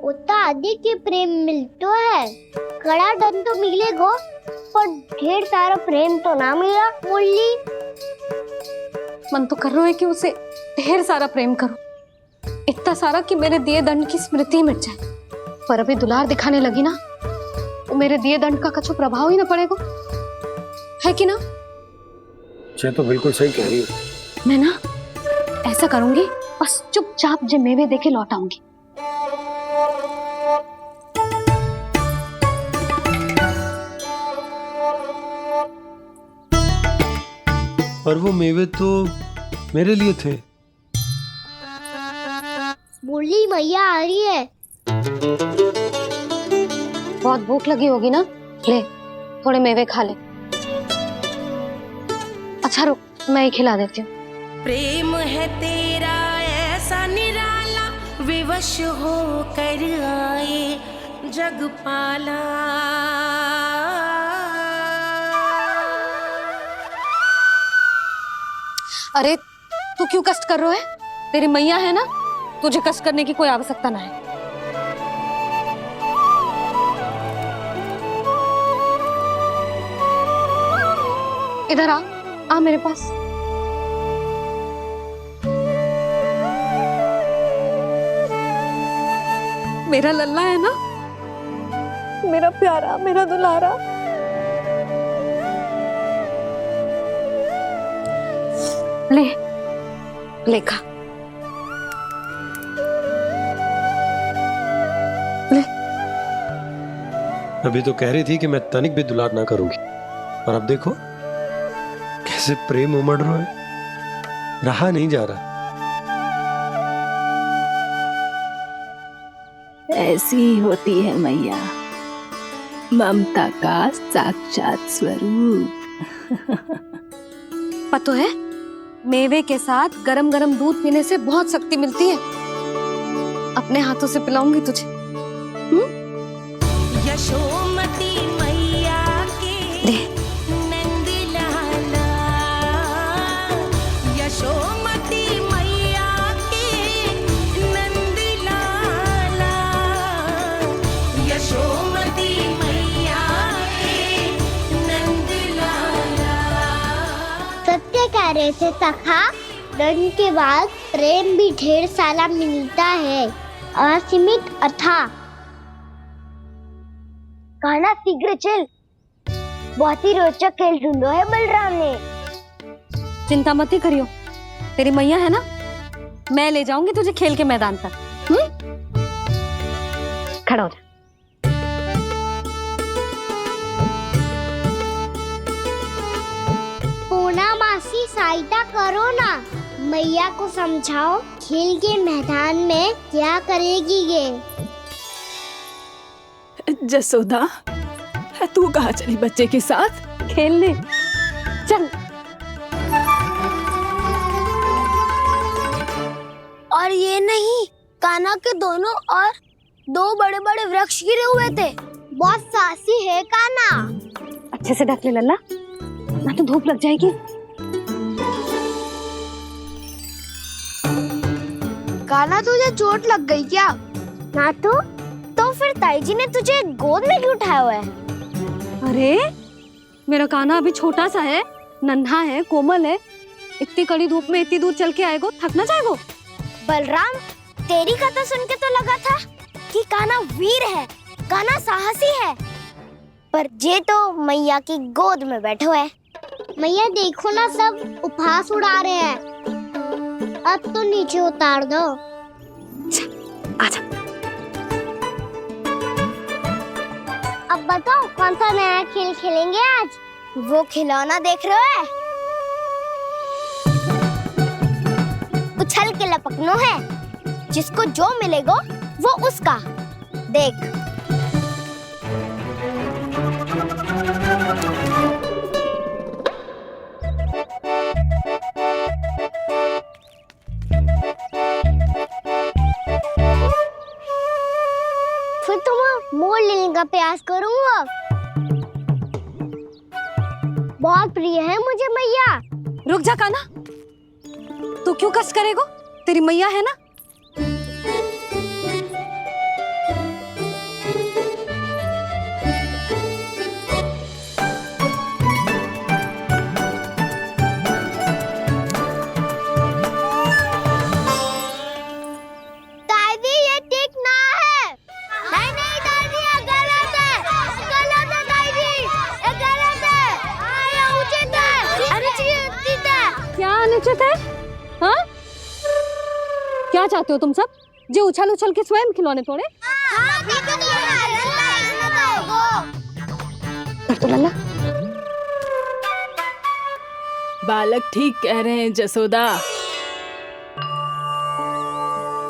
उतना अधिक की प्रेम मिलतो है। कड़ा धन तो मिलेगो पर ढेर सारा प्रेम तो ना मिला। मुरली मन तो कर रहा है कि उसे ढेर सारा प्रेम करूं, इतना सारा कि मेरे दिए दंड की स्मृति मिट जाए। पर अभी दुलार दिखाने लगी ना तो मेरे दिए दंड का कछु प्रभाव ही ना पड़ेगा, है कि ना? ये तो बिल्कुल सही कह रही हो। मैं ना ऐसा करूंगी, बस चुपचाप जे मेवे देखे लौट आऊंगी। पर वो मेवे तो मेरे लिए थे। मुरली मैया आ रही है। बहुत भूख लगी होगी ना, ले थोड़े मेवे खा ले। अच्छा रुक, मैं ही खिला देती हूँ। प्रेम है तेरा ऐसा निराला, विवश हो कर आए जग पाला। अरे तू क्यों कष्ट कर रहा है? तेरी मैया है ना, तुझे कष्ट करने की कोई आवश्यकता ना है। इधर आ मेरे पास। मेरा लल्ला है ना, मेरा प्यारा, मेरा दुलारा। ले ले खा, ले। अभी तो कह रही थी कि मैं तनिक भी दुलार ना करूंगी, और अब देखो कैसे प्रेम उमड़ रहा है, रहा नहीं जा रहा। ऐसी ही होती है मैया, ममता का साक्षात स्वरूप। पता है, मेवे के साथ गरम गरम दूध पीने से बहुत शक्ति मिलती है। अपने हाथों से पिलाऊंगी तुझे। यशोमती मैया के नंद लाला, यशोमती मैया के नंद लाला, यशोमती मैया के नंद लाला। सत्य कह रहे थे सखा, दंड के बाद प्रेम भी ढेर सारा मिलता है, असीमित अथाह। कहना शीघ्र चल, बहुत ही रोचक खेल ढूंढो है बलराम ने। चिंता मत ही करियो, तेरी मैया है ना, मैं ले जाऊंगी तुझे खेल के मैदान तक। खड़ा हो जा। पूना मासी सहायता करो ना, मैया को समझाओ खेल के मैदान में क्या करेगी ये। जसोदा, तू कहाँ चली बच्चे के साथ? खेलने चल। और ये नहीं, कान्हा के दोनों और दो बड़े बड़े वृक्ष गिरे हुए थे। बहुत साहसी है कान्हा। अच्छे से ढक ले लल्ला, ना तो धूप लग जाएगी। कान्हा तुझे चोट लग गई क्या? ना तो फिर ताई जी ने तुझे गोद में क्यों उठाया हुआ है? अरे मेरा कान्हा अभी छोटा सा है, नन्हा है, कोमल है। इतनी कड़ी धूप में इतनी दूर चल के आएगो, थक ना जाएगो। बलराम, तेरी कथा सुन के तो लगा था कि कान्हा वीर है, कान्हा साहसी है, पर ये तो मैया की गोद में बैठो है। मैया देखो ना, सब उपहास उड़ा रहे हैं। अब तो नीचे उतार दो। आजा। अब बताओ कौन सा नया खेल खेलेंगे आज? वो खिलौना देख रहे हो? उछल के लपकनो है, जिसको जो मिलेगा वो उसका। देख। फिर तुम मोड़ लेने का प्रयास करूंगा। बहुत प्रिय है मुझे मैया। रुक जा कान्हा, तू क्यों कष्ट करेगो? तेरी मैया है ना। चाहते हो तुम सब? जो उछल उछल के स्वयं खिलौने तोड़े? कर तो लल्ला। बालक ठीक कह रहे हैं जसोदा।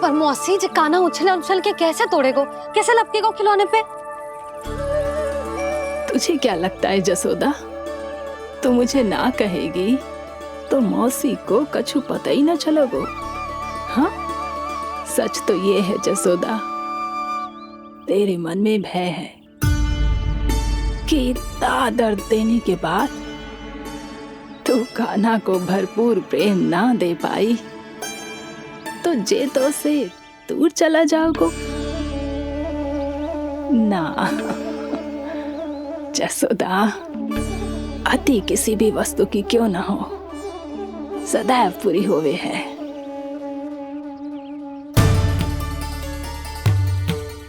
पर मौसी जे काना उछल उछल के कैसे तोड़ेगो, कैसे लपकेगो खिलौने पे? तुझे क्या लगता है जसोदा, तू मुझे ना कहेगी तो मौसी को कछु पता ही न चलोगो। हाँ, सच तो ये है जसोदा, तेरे मन में भय है कि इतना दर्द देने के बाद तू कान्हा को भरपूर प्रेम ना दे पाई तो जेतो से दूर चला जाओगो ना। जसोदा, अति किसी भी वस्तु की क्यों ना हो, सदैव पूरी होवे है।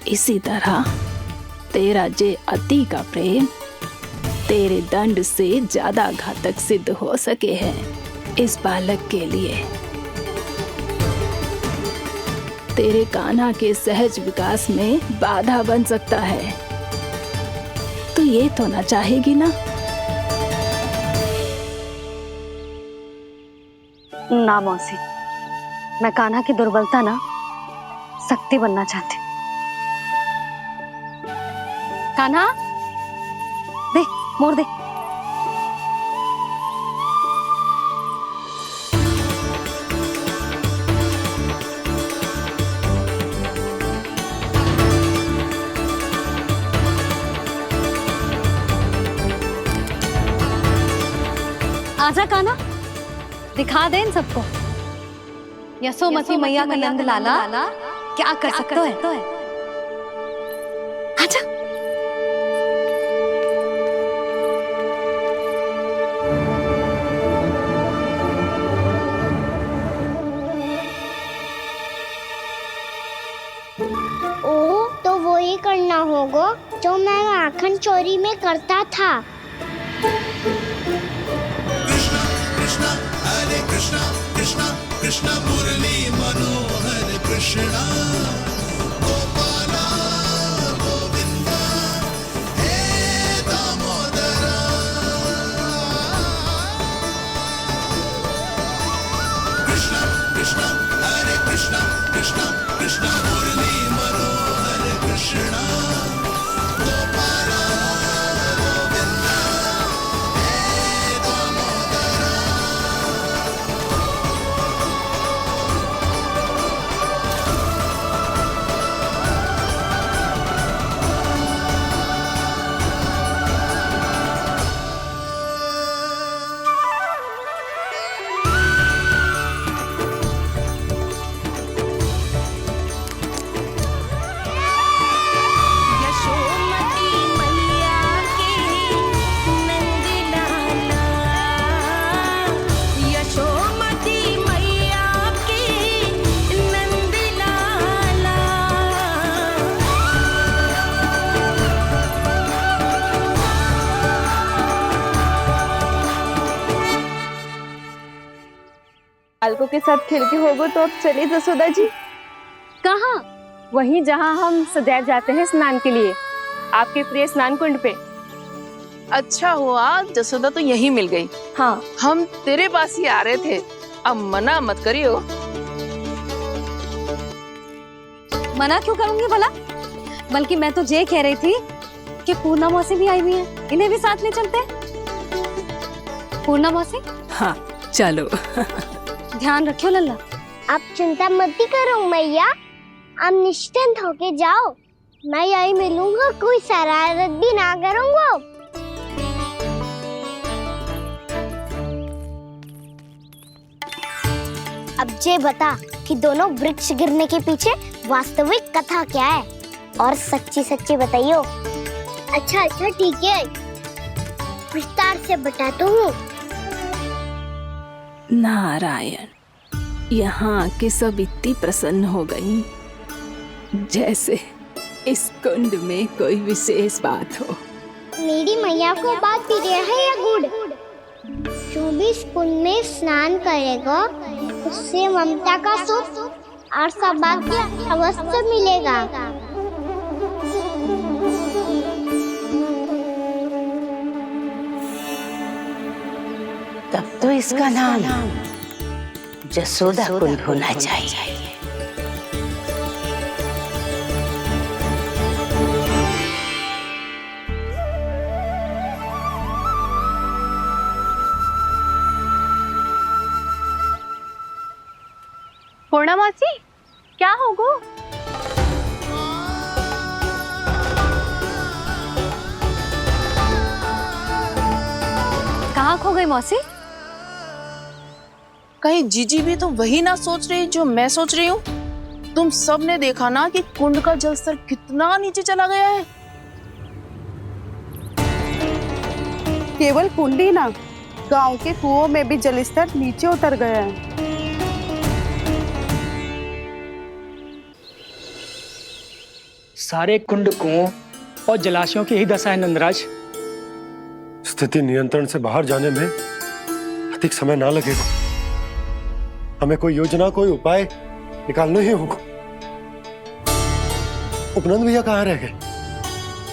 इसी तरह तेरा जे अति का प्रेम तेरे दंड से ज्यादा घातक सिद्ध हो सके है इस बालक के लिए। तेरे कान्हा के सहज विकास में बाधा बन सकता है। तो ये तो ना चाहेगी ना? ना मौसी, मैं कान्हा की दुर्बलता ना शक्ति बनना चाहती। कान्हा, दे मोड़ दे। आजा कान्हा, दिखा दे इन सबको यशोमती मैया का नंद लाला क्या कर सकता है। आजा। ओ, तो वो ही करना होगा जो मैं माखन चोरी में करता था। कृष्णा हरे कृष्णा कृष्णा कृष्णा मुरली मनोहर कृष्णा गोपाला गोविंदा हे दामोदरा। कृष्णा कृष्णा हरे कृष्णा कृष्णा कृष्णा मुरली मनोहर कृष्णा गोपाला गोविंदा हे दामोदरा। यशोमती मैया के नंद लाला, यशोमती मैया के नंद लाला। बालकों के साथ खेल के होगो तो अब चलिए जसोदा जी। कहाँ? वहीं जहाँ हम सदैव जाते हैं स्नान के लिए, आपके प्रिय स्नान कुंड पे। अच्छा हुआ जसोदा तो यहीं मिल गई। हाँ, हम तेरे पास ही आ रहे थे, अब मना मत करियो। मना क्यों करूंगी भला? बल्कि मैं तो ये कह रही थी कि पूर्णा मौसी भी आई हुई है, इन्हें भी साथ ले चलते हैं। पूर्णा मौसी, हाँ चलो। ध्यान रखियो लल्ला। आप चिंता मत करो मैया, आप निश्चिंत होके जाओ, मैं यही मिलूंगा, कोई शरारत भी ना करूंगा। अब ये बता कि दोनों वृक्ष गिरने के पीछे वास्तविक कथा क्या है, और सच्ची सच्ची बताइयो। अच्छा अच्छा ठीक है, विस्तार से बताता हूँ। नारायण, यहाँ के सब इतनी प्रसन्न हो गई जैसे इस कुंड में कोई विशेष बात हो। मेरी मैया को बात प्रिय है या गुड़? जो भी इस कुंड में स्नान करेगा उससे ममता का सुख और सौभाग्य अवश्य मिलेगा। तब तो इसका नाम जसोदा कुंड होना चाहिए। पूर्णा मौसी, क्या होगो? कहाँ खो गई मौसी? कहीं जीजी भी तो वही ना सोच रही जो मैं सोच रही हूँ? तुम सब ने देखा ना कि कुंड का जलस्तर कितना नीचे चला गया है। केवल कुंड ही ना, गांव के कुओं में भी जलस्तर नीचे उतर गया है। सारे कुंड कुओं और जलाशयों की ही दशा है नंदराज। स्थिति नियंत्रण से बाहर जाने में अधिक समय ना लगेगा। हमें कोई योजना, कोई उपाय निकालना ही होगा। उपनंद भैया कहाँ रह गए?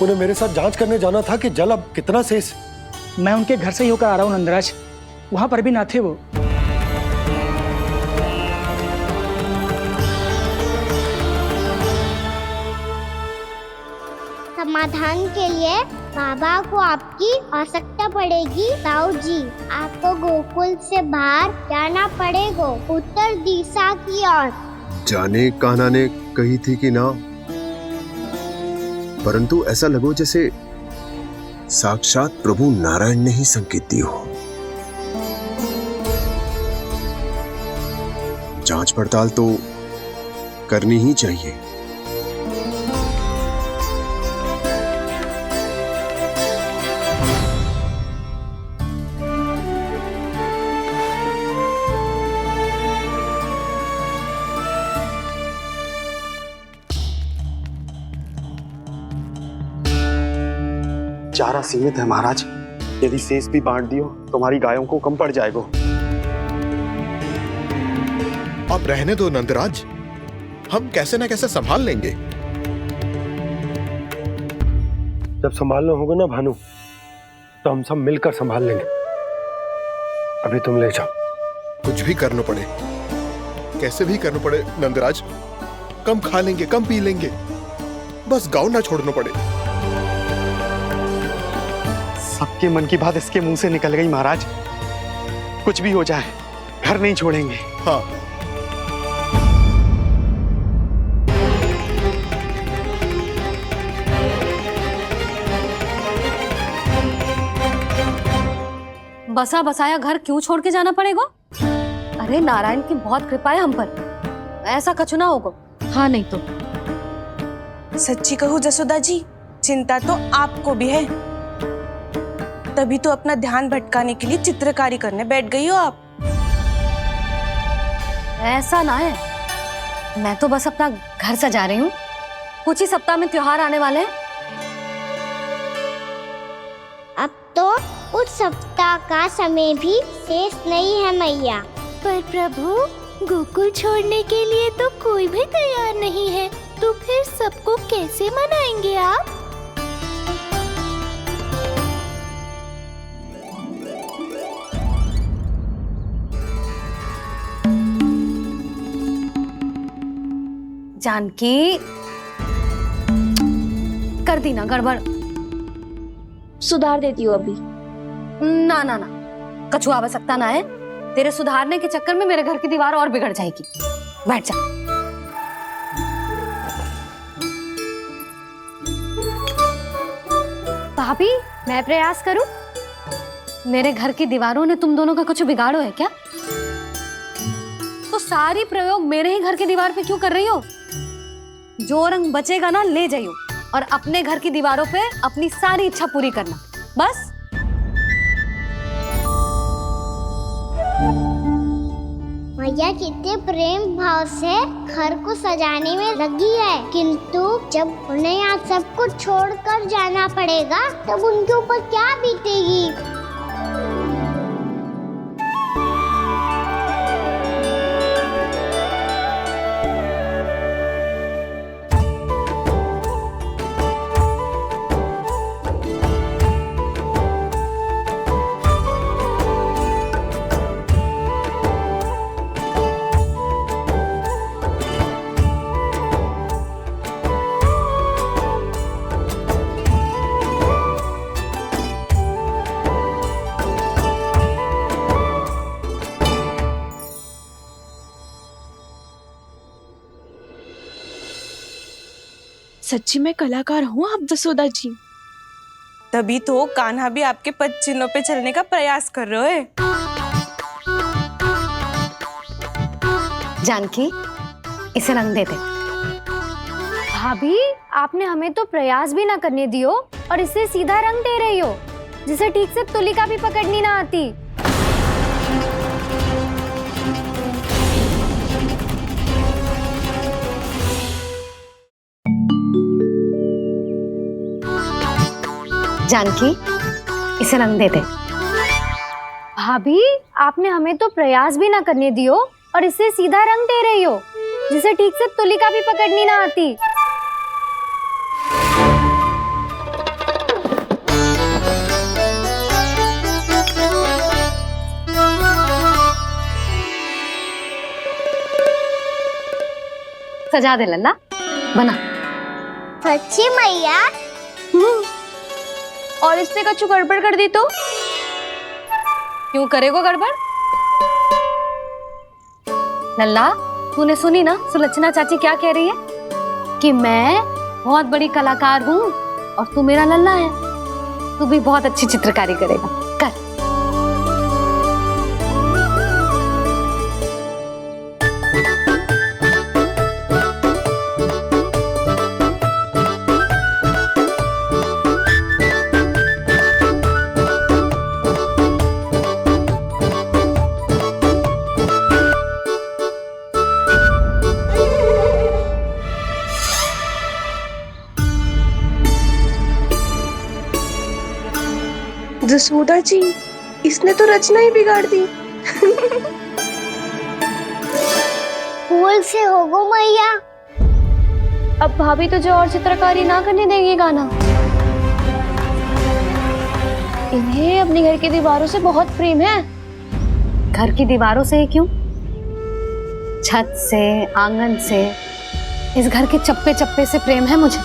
उन्हें मेरे साथ जांच करने जाना था कि जल अब कितना शेष। मैं उनके घर से ही होकर आ रहा हूँ नंदराज, वहां पर भी ना थे वो। समाधान के लिए बाबा को आपकी आवश्यकता पड़ेगी। ताऊ जी, आपको गोकुल से बाहर जाना पड़ेगा, उत्तर दिशा की ओर। जाने कान्हा ने कही थी कि ना, परंतु ऐसा लगो जैसे साक्षात प्रभु नारायण ने ही संकेत दी हो। जांच पड़ताल तो करनी ही चाहिए। चारा सीमित है महाराज, यदि शेष भी बांट दियो तो हमारी गायों को कम पड़ जाएगा। अब रहने दो नंदराज, हम कैसे न कैसे संभाल लेंगे। जब संभालना होगा ना भानु, तो हम सब मिलकर संभाल लेंगे। अभी तुम ले जाओ। कुछ भी करना पड़े, कैसे भी करना पड़े नंदराज, कम खा लेंगे, कम पी लेंगे, बस गाँव ना छोड़ना पड़े। सबके मन की बात इसके मुंह से निकल गई महाराज। कुछ भी हो जाए, घर नहीं छोड़ेंगे। हाँ, बसा बसाया घर क्यों छोड़ के जाना पड़ेगा? अरे नारायण की बहुत कृपा है हम पर, ऐसा कछु ना होगा। हाँ नहीं तो सच्ची कहूँ जसोदा जी, चिंता तो आपको भी है, तभी तो अपना ध्यान भटकाने के लिए चित्रकारी करने बैठ गई हो आप। ऐसा ना है, मैं तो बस अपना घर सजा रही हूँ। कुछ ही सप्ताह में त्योहार आने वाले हैं। अब तो उस सप्ताह का समय भी शेष नहीं है मैया। पर प्रभु, गोकुल छोड़ने के लिए तो कोई भी तैयार नहीं है, तो फिर सबको कैसे मनाएंगे आप? जानकी, कर दी ना गड़बड़। सुधार देती हूँ अभी। ना ना ना, कछु आवश्यकता ना है। तेरे सुधारने के चक्कर में मेरे घर की दीवार और बिगड़ जाएगी। बैठ जा। भाभी, मैं प्रयास करूं? मेरे घर की दीवारों ने तुम दोनों का कुछ बिगाड़ो है क्या? तो सारी प्रयोग मेरे ही घर की दीवार पे क्यों कर रही हो? जो रंग बचेगा ना ले जाइयो, और अपने घर की दीवारों पे अपनी सारी इच्छा पूरी करना, बस। मैया कितने प्रेम भाव से घर को सजाने में लगी है, किंतु जब उन्हें यहाँ सब कुछ छोड़कर जाना पड़ेगा तब उनके ऊपर क्या बीतेगी। सच्ची में कलाकार हूँ आप जसोदा जी। तभी तो कान्हा भी आपके पद चिन्हों पे चलने का प्रयास कर रहे हैं। जानकी, इसे रंग दे दे। भाभी, आपने हमें तो प्रयास भी ना करने दियो और इसे सीधा रंग दे रही हो, जिसे ठीक से तुलिका भी पकड़नी ना आती। जानकी, इसे रंग दे दे। भाभी, आपने हमें तो प्रयास भी ना करने दियो और इसे सीधा रंग दे रही हो, जिसे ठीक से तुलिका भी पकड़नी ना आती। सजा दे लल्ला, बना। सच्ची मैया? और इसने कछु गड़बड़ कर दी तो? क्यों करेगो गड़बड़? लल्ला, तूने सुनी ना सुलक्षणा चाची क्या कह रही है? कि मैं बहुत बड़ी कलाकार हूँ और तू मेरा लल्ला है। तू भी बहुत अच्छी चित्रकारी करेगा, कर। जसोदा जी, इसने तो रचना ही बिगाड़ दी। फूल से होगो मैया। अब भाभी तुझे और चित्रकारी ना करने देंगी गाना। इन्हें अपने घर की दीवारों से बहुत प्रेम है। घर की दीवारों से क्यों? छत से, आंगन से, इस घर के चप्पे चप्पे से प्रेम है मुझे।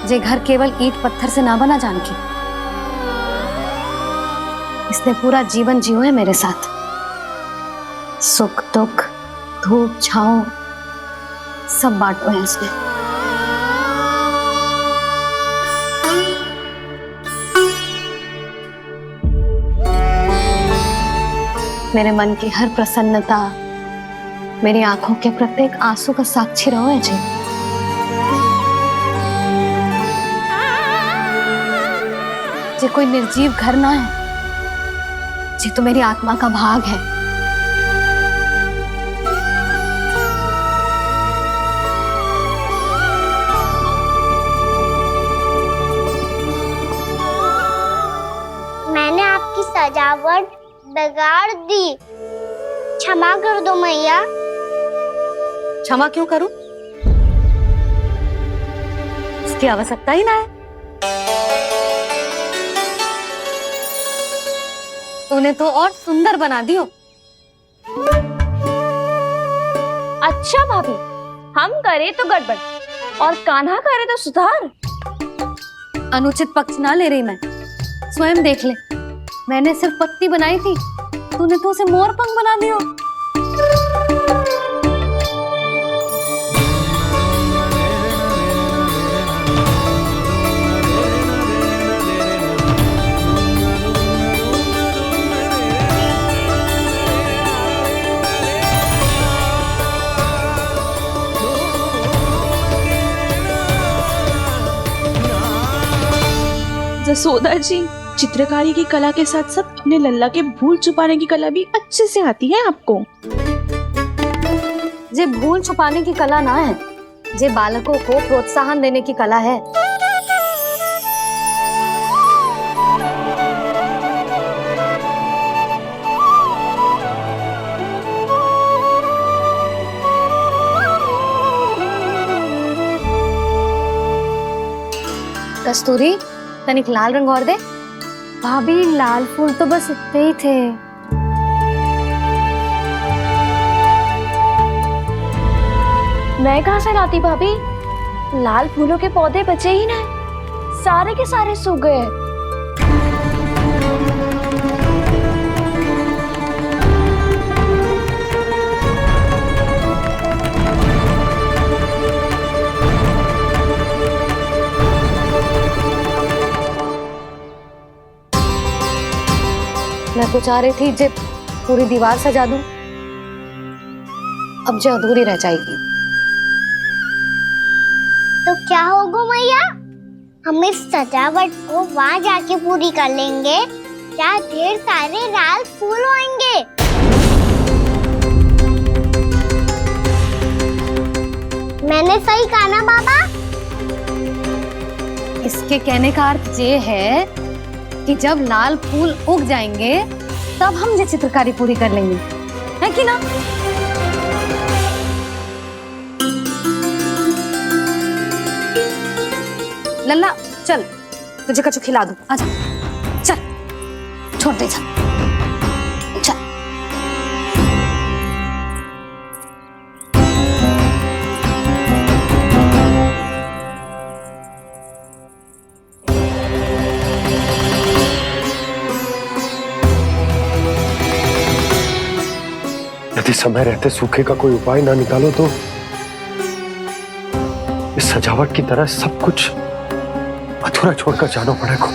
ये घर केवल ईंट पत्थर से ना बना जानकी। इसने पूरा जीवन जियो है मेरे साथ। सुख दुख, धूप छांव सब बांटो है इसने। मेरे मन की हर प्रसन्नता, मेरी आंखों के प्रत्येक आंसू का साक्षी रहो है जी। ये कोई निर्जीव घर ना है, ये तो मेरी आत्मा का भाग है। मैंने आपकी सजावट बिगाड़ दी, क्षमा कर दो मैया। क्षमा क्यों करूं? उसकी आवश्यकता ही ना है। तूने तो और सुंदर बना दियो। अच्छा भाभी, हम करे तो गड़बड़ और कान्हा करे तो सुधार। अनुचित पक्ष ना ले रही मैं, स्वयं देख ले। मैंने सिर्फ पत्ती बनाई थी, तूने तो उसे मोर पंख बना दियो। जसोदा जी, चित्रकारी की कला के साथ साथ अपने लल्ला के भूल छुपाने की कला भी अच्छे से आती है आपको। ये भूल छुपाने की कला ना है, ये बालकों को प्रोत्साहन देने की कला है। कस्तूरी, तनिक लाल रंग और दे। भाभी, लाल फूल तो बस इतने ही थे। मैं कहाँ से लाती भाभी? लाल फूलों के पौधे बचे ही ना, सारे के सारे सूख गए। तो चाह रही थी जे पूरी दीवार सजा दूं, अब जो अधूरी रह जाएगी। तो क्या होगा मैया, हम इस सजावट को वहाँ जाके पूरी कर लेंगे जहाँ ढेर सारे लाल फूल होंगे। मैंने सही कहा ना बाबा? इसके कहने का अर्थ ये है कि जब लाल फूल उग जाएंगे तब हम ये चित्रकारी पूरी कर लेंगे, है कि ना? लल्ला चल, तुझे कछु खिला दूं, आजा, चल, छोड़ दे, चल, चल। यदि समय रहते सूखे का कोई उपाय ना निकालो तो इस सजावट की तरह सब कुछ अधूरा छोड़कर जाना पड़ेगा।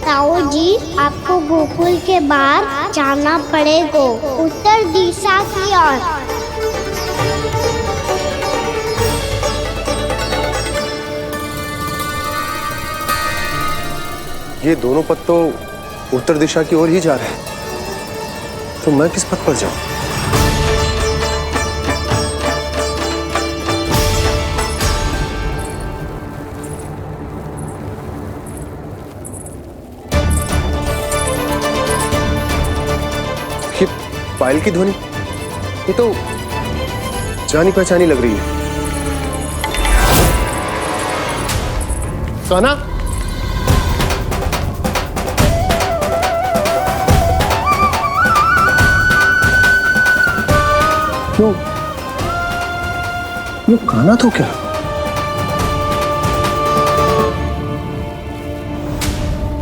ताऊ जी, आपको गोकुल के बाहर जाना पड़ेगा, उत्तर दिशा की ओर। ये दोनों पथ तो उत्तर दिशा की ओर ही जा रहे हैं, तो मैं किस पथ पर जाऊं? ये पायल की ध्वनि, ये तो जानी पहचानी लग रही है। कान्हा, ये कान्हा तो क्या?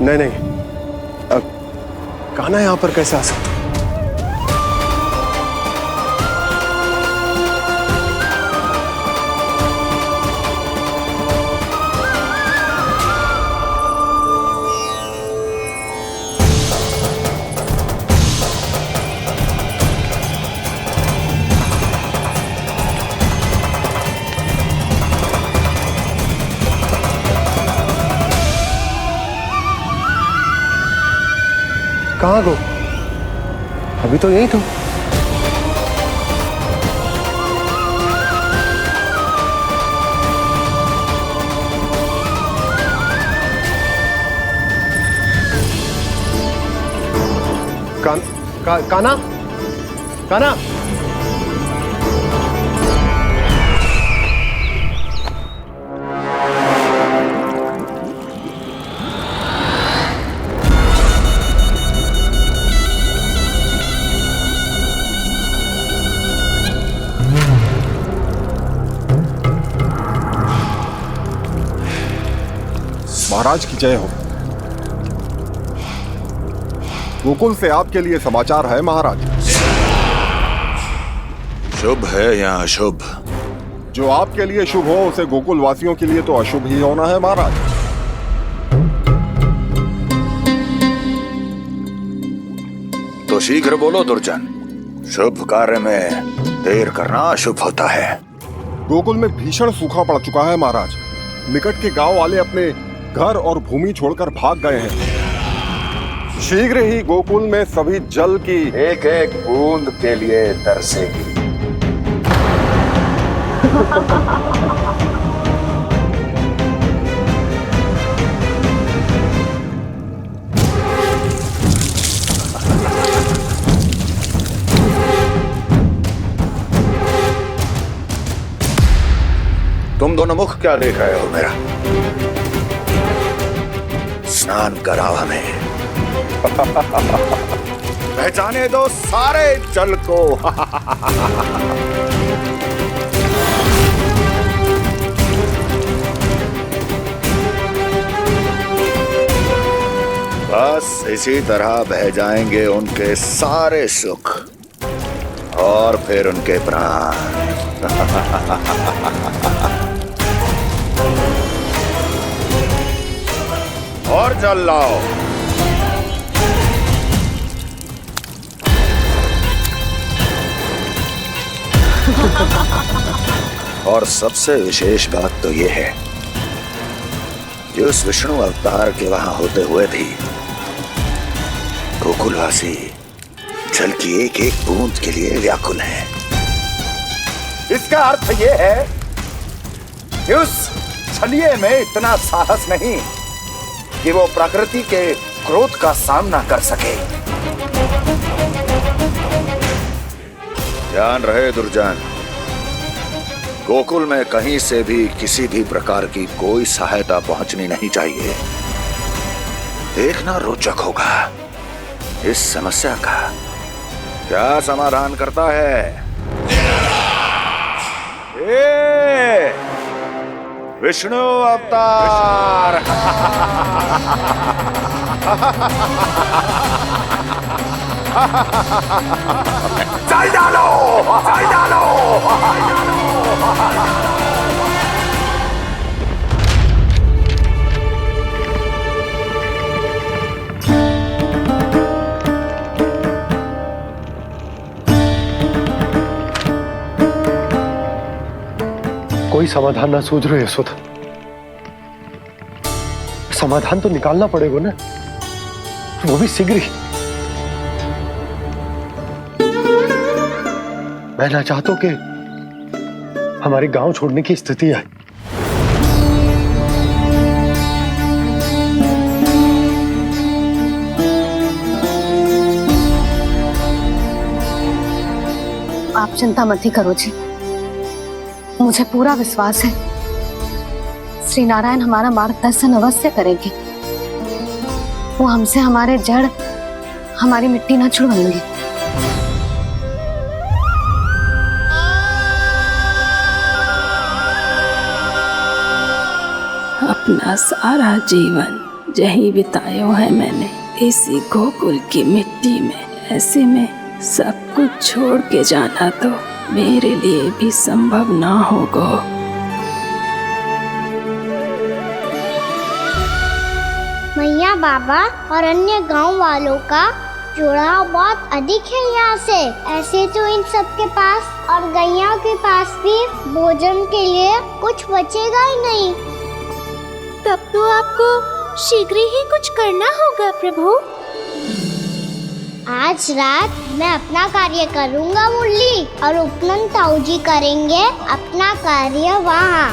नहीं नहीं, कान्हा यहां पर कैसे आ सकता? कहाँ गो? अभी तो यही तो। कान्हा, कान्हा, महाराज की जय हो। गोकुल से आपके लिए समाचार है महाराज। शुभ है या अशुभ? जो आपके लिए शुभ हो उसे गोकुल वासियों के लिए तो अशुभ ही होना है महाराज। तो शीघ्र बोलो दुर्जन, शुभ कार्य में देर करना अशुभ होता है। गोकुल में भीषण सूखा पड़ चुका है महाराज। निकट के गांव वाले अपने घर और भूमि छोड़कर भाग गए हैं। शीघ्र ही गोकुल में सभी जल की एक एक बूंद के लिए तरसेगी। तुम दोनों मुख क्या देख रहे हो मेरा? स्नान कराओ हमें। पहचाने दो सारे जल को। बस इसी तरह बह जाएंगे उनके सारे सुख और फिर उनके प्राण। और जल लाओ। और सबसे विशेष बात तो यह है कि उस विष्णु अवतार के वहां होते हुए भी गोकुलवासी जल की एक एक बूंद के लिए व्याकुल हैं। इसका अर्थ यह है कि उस छलिए में इतना साहस नहीं कि वो प्रकृति के क्रोध का सामना कर सके। ध्यान रहे दुर्जन, गोकुल में कहीं से भी किसी भी प्रकार की कोई सहायता पहुंचनी नहीं चाहिए। देखना रोचक होगा इस समस्या का क्या समाधान करता है। ए, विष्णु अवतार। चल डालो, चल डालो। कोई समाधान ना सूझ रहे यशोदा। समाधान तो निकालना पड़ेगा ना, वो भी शीघ्र ही। मैं ना चाहता कि हमारे गांव छोड़ने की स्थिति आए। आप चिंता मत ही करो जी, मुझे पूरा विश्वास है श्री नारायण हमारा मार्गदर्शन अवश्य करेंगे। वो हमसे हमारे जड़, हमारी मिट्टी न छुड़वाएंगे। अपना सारा जीवन यही बितायो है मैंने, इसी गोकुल की मिट्टी में। ऐसे में सब कुछ छोड़ के जाना तो मेरे लिए भी संभव ना होगा। मैया बाबा और अन्य गांव वालों का जुड़ाव बहुत अधिक है यहाँ से। ऐसे तो इन सब के पास और गैया के पास भी भोजन के लिए कुछ बचेगा ही नहीं। तब तो आपको शीघ्र ही कुछ करना होगा प्रभु। आज रात मैं अपना कार्य करूँगा मुरली, और उपनंद ताऊ जी करेंगे अपना कार्य वहाँ।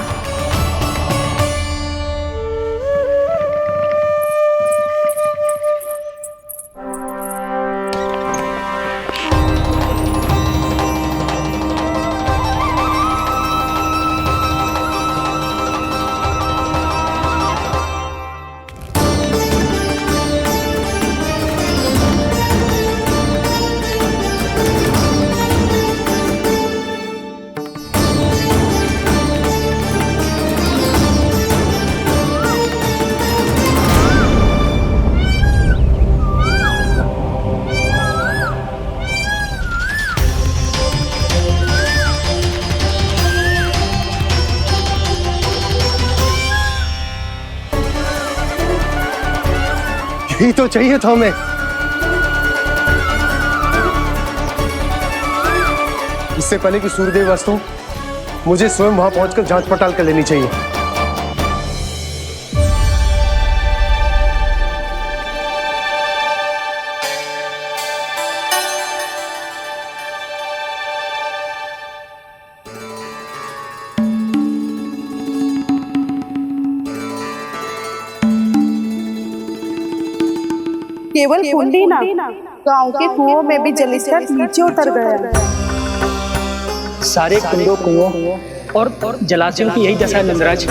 यही तो चाहिए था हमें। इससे पहले कि सूर्यदेव वस्तु, मुझे स्वयं वहां पहुंचकर जांच पड़ताल कर लेनी चाहिए। केवल कुंडी ना, गांव के कुओं में भी जलस्तर नीचे उतर गया। सारे कुंडों, कुओं और जलाशयों की यही दशा है नंदराज।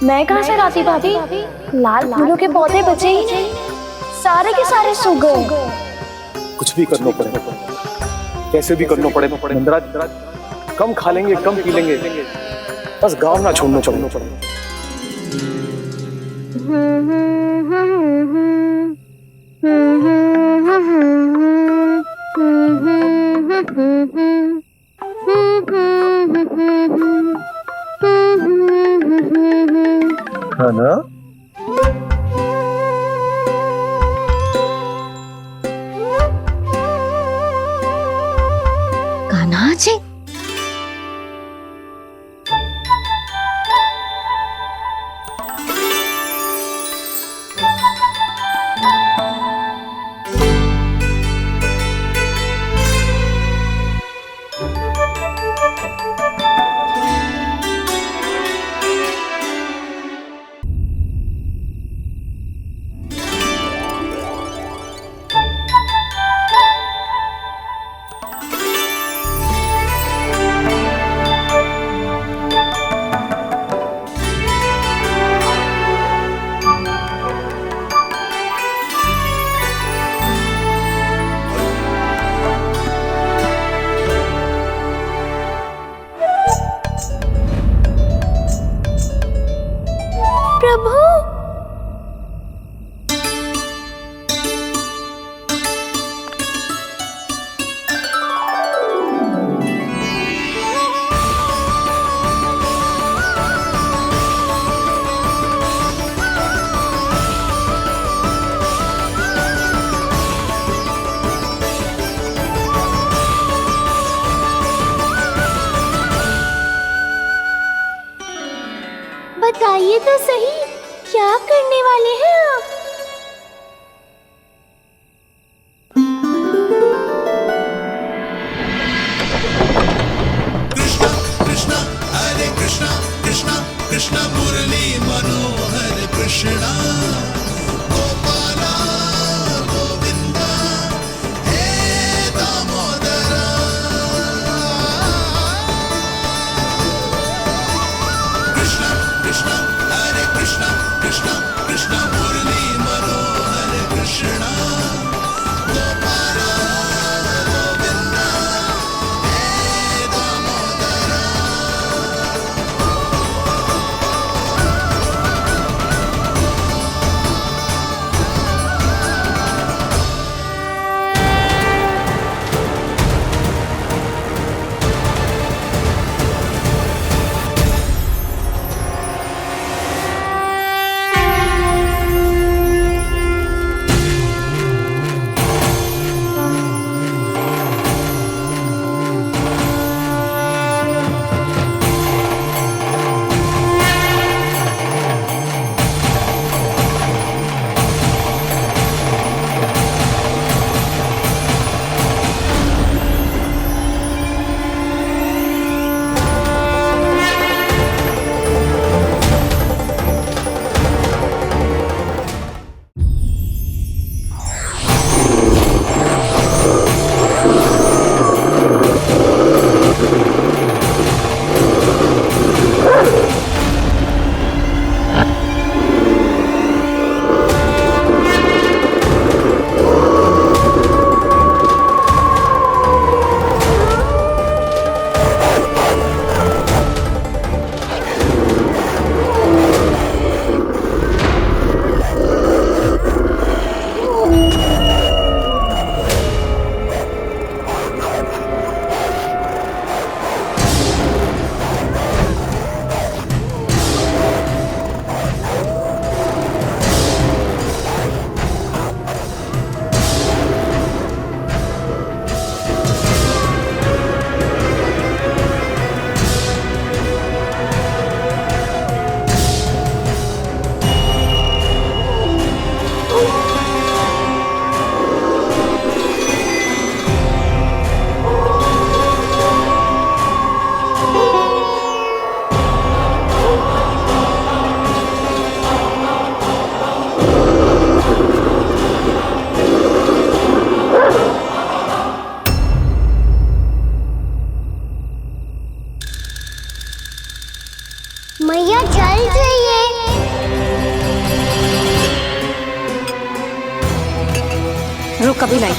मैं कहाँ से लाती भाभी? लाल फूलों के पौधे बचे ही नहीं। सारे के सारे सो गए। कुछ भी करना पड़े, कैसे भी करना पड़े नंदराज, कम खा लेंगे, कम पी लेंगे, बस गांव ना छोड़ना पड़े। हाँ ना? कान्हा जी, प्रभु, बताइए तो सही, क्या करने वाले हैं आप? कृष्णा हरे कृष्णा कृष्णा कृष्णा मुरली मनोहर कृष्णा गोपाला गोविंदा हे दामोदरा। कृष्णा कृष्णा हरे कृष्णा कृष्णा कृष्णा मुरली मनोहर कृष्णा गोपाला गोविंदा हे दामोदरा। मैया जल जाइए। कभी लाई।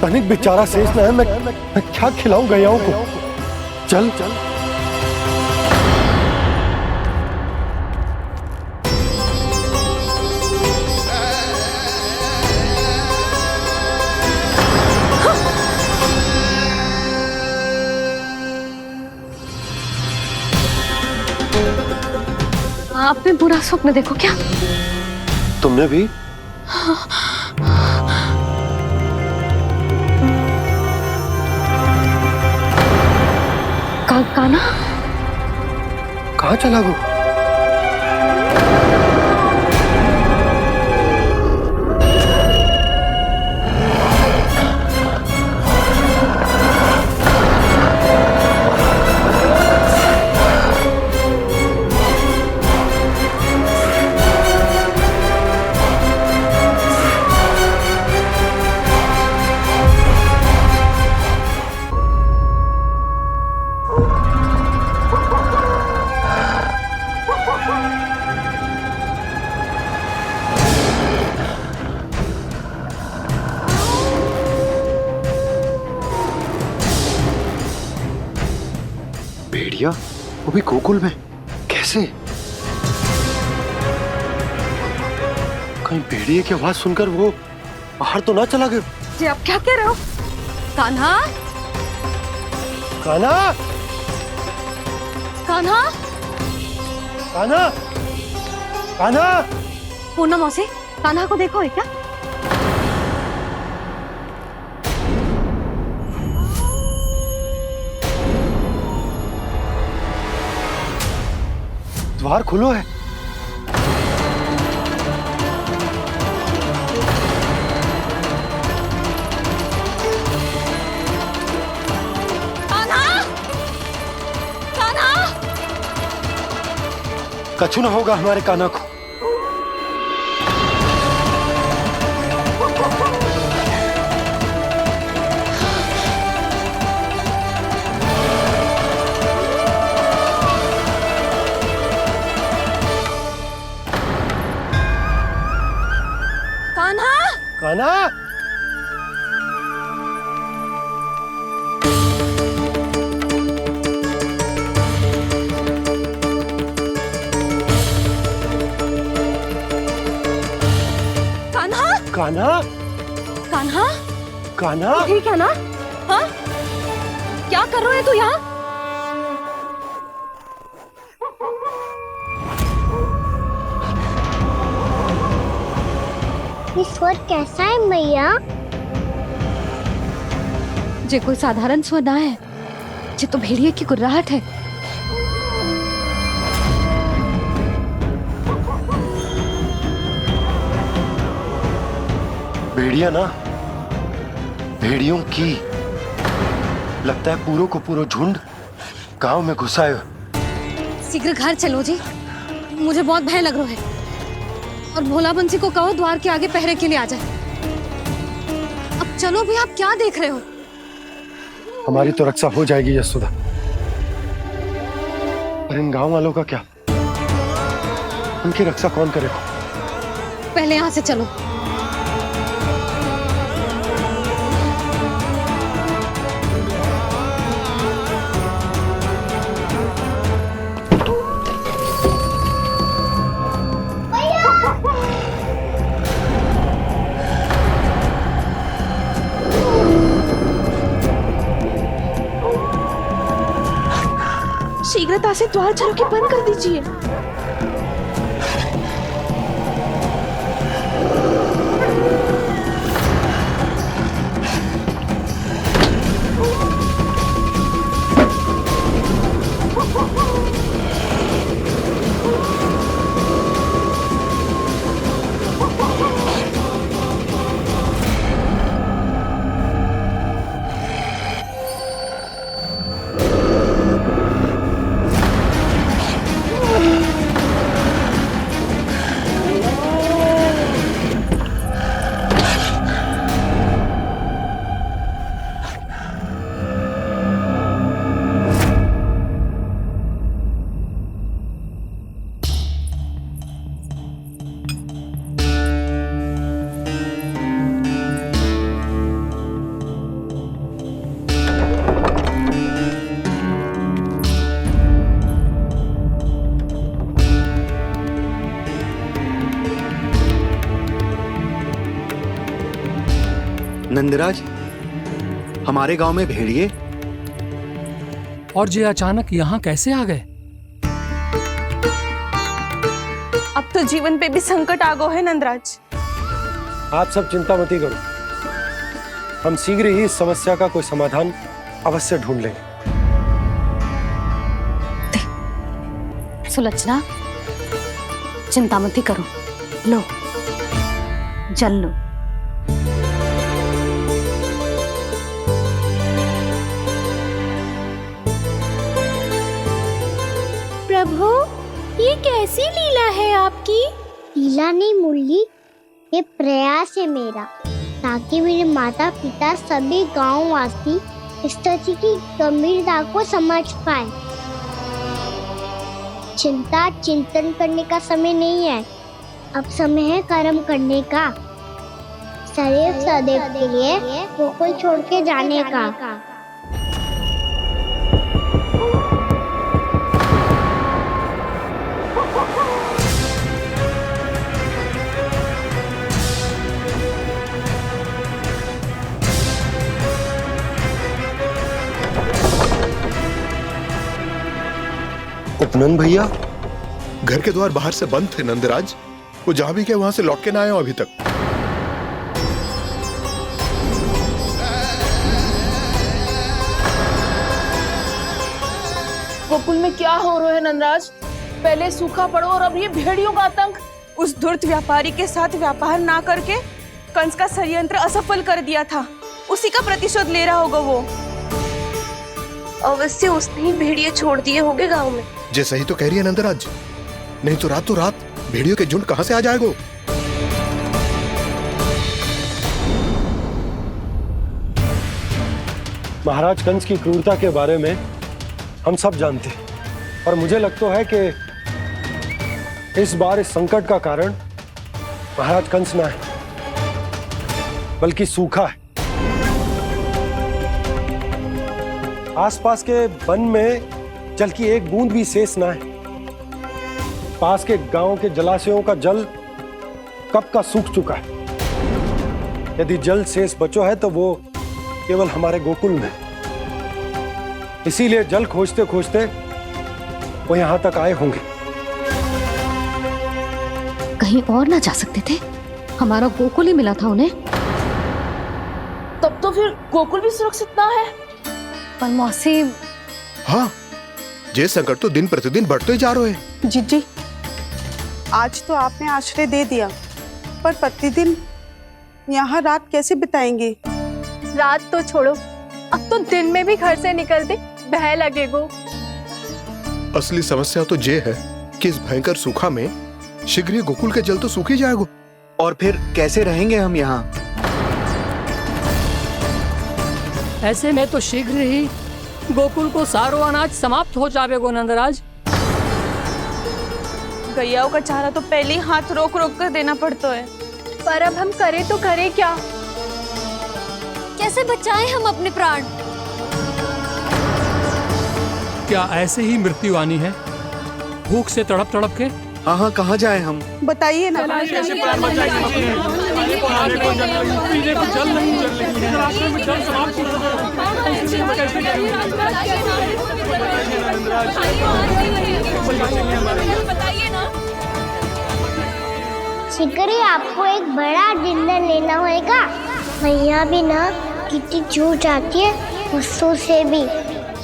तनिक बेचारा शेष न है, मैं क्या खिलाऊं गयाओं को। चल चल आपने बुरा स्वप्न देखो क्या? तुमने भी? काना कहाँ चला वो? भेड़िया वो भी गोकुल में कैसे? कहीं भेड़िए की आवाज सुनकर वो बाहर तो ना चला गया? जी आप क्या कह रहे हो? कान्हा, कान्हा, कान्हा, कान्हा, कान्हा। पूनम मौसी, कान्हा को देखो है क्या? द्वार खुलो है। कान्हा, कान्हा, कछु ना होगा हमारे कान्हा को। कान्हा, कान्हा, कान्हा, कान्हा, कान्हा। ठीक है ना? हाँ? क्या कर रहे हो तू यहाँ? ये स्वर कैसा है मैया? जे कोई साधारण स्वर ना है, जे तो भेड़िए की गुर्राहट है। भेड़िया ना, भेड़ियों की लगता है पूरो को पूरो झुंड गांव में घुसा है। शीघ्र घर चलो जी, मुझे बहुत भय लग रहा है। और भोला बंसी को कहो द्वार के आगे पहरे के लिए आ जाए। अब चलो भी, आप क्या देख रहे हो? हमारी तो रक्षा हो जाएगी यशोदा, पर इन गांव वालों का क्या? उनकी रक्षा कौन करेगा? पहले यहाँ से चलो। शीघ्रता से द्वार चारों के बंद कर दीजिए। नंदराज, हमारे गांव में भेड़िए और ये अचानक यहाँ कैसे आ गए? अब तो जीवन पे भी संकट आ गो है नंदराज। आप सब चिंता मत करो, हम शीघ्र ही इस समस्या का कोई समाधान अवश्य ढूंढ लेंगे। सुलोचना, चिंता मत करो, लो जल लो। प्रभु, ये कैसी लीला है आपकी? लीला नहीं मुरली, ये प्रयास है मेरा, ताकि मेरे माता पिता सभी गांव वासी इस स्थिति की गंभीरता को समझ पाए। चिंता चिंतन करने का समय नहीं है, अब समय है कर्म करने का, सदैव सदैव के लिए गोकुल छोड़ के जाने का। उपनंद भैया, घर के द्वार बाहर से बंद थे नंदराज, वो जहां भी गए वहां से लौट के ना आए हो अभी तक। गोकुल में क्या हो रहा है नंदराज? पहले सूखा पड़ो और अब ये भेड़ियों का आतंक। उस धूर्त व्यापारी के साथ व्यापार ना करके कंस का षड्यंत्र असफल कर दिया था, उसी का प्रतिशोध ले रहा होगा वो। अवश्य उसने ही भेड़िए छोड़ दिए होंगे गांव में। जे सही तो कह रही है नंदराज, नहीं तो रात भेड़ियों के झुंड कहां से आ जाएगा? महाराज कंस की क्रूरता के बारे में हम सब जानते हैं, और मुझे लगता है कि इस बार इस संकट का कारण महाराज कंस ना है, बल्कि सूखा है। आसपास के वन में जल की एक बूंद भी शेष ना है। पास के गांव के जलाशयों का जल कब का सूख चुका है। यदि जल शेष बचो है तो वो केवल हमारे गोकुल में। इसीलिए जल खोजते खोजते वो यहां तक आए होंगे। कहीं और ना जा सकते थे? हमारा गोकुल ही मिला था उन्हें। तब तो फिर गोकुल भी सुरक्षित ना है। पर मौसी, हाँ, ये संकट तो दिन प्रतिदिन बढ़ते ही जा रहे हैं। जीजी, आज तो आपने आश्रय दे दिया, पर प्रतिदिन यहाँ रात कैसे बिताएंगे? रात तो छोड़ो, अब तो दिन में भी घर से निकलते भय लगेगो। असली समस्या तो ये है कि इस भयंकर सूखा में शीघ्र ही गोकुल के जल तो सूख ही जाएगा। और फिर कैसे रहेंगे हम यहाँ? ऐसे में तो शीघ्र ही गोकुल को सारो अनाज समाप्त हो जाएगो नंदराज। गैयाओं का चारा तो पहले ही हाथ रोक रोक कर देना पड़ता है। पर अब हम करें तो करें क्या? कैसे बचाएं हम अपने प्राण? क्या ऐसे ही मृत्यु आनी है, भूख से तड़प तड़प के? हाँ हाँ, कहाँ जाए हम? बताइए ना। कैसे प्राण बचाएंगे अपने? खाने को जल नहीं, पीने को जल नहीं, रास्ते में जल समाप्त हो शीघ्र ही आपको एक बड़ा निर्णय लेना होगा। मैया भी ना कितनी जूझ जाती है गुस्सों से भी।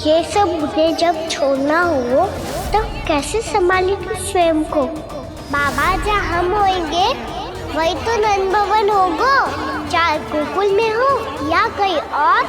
ये सब मुझे जब छोड़ना हो तो कैसे संभालेंगे स्वयं को? बाबा जहाँ हम होंगे वही तो नंद भवन होगा, चाहे गोकुल में हो या कहीं और।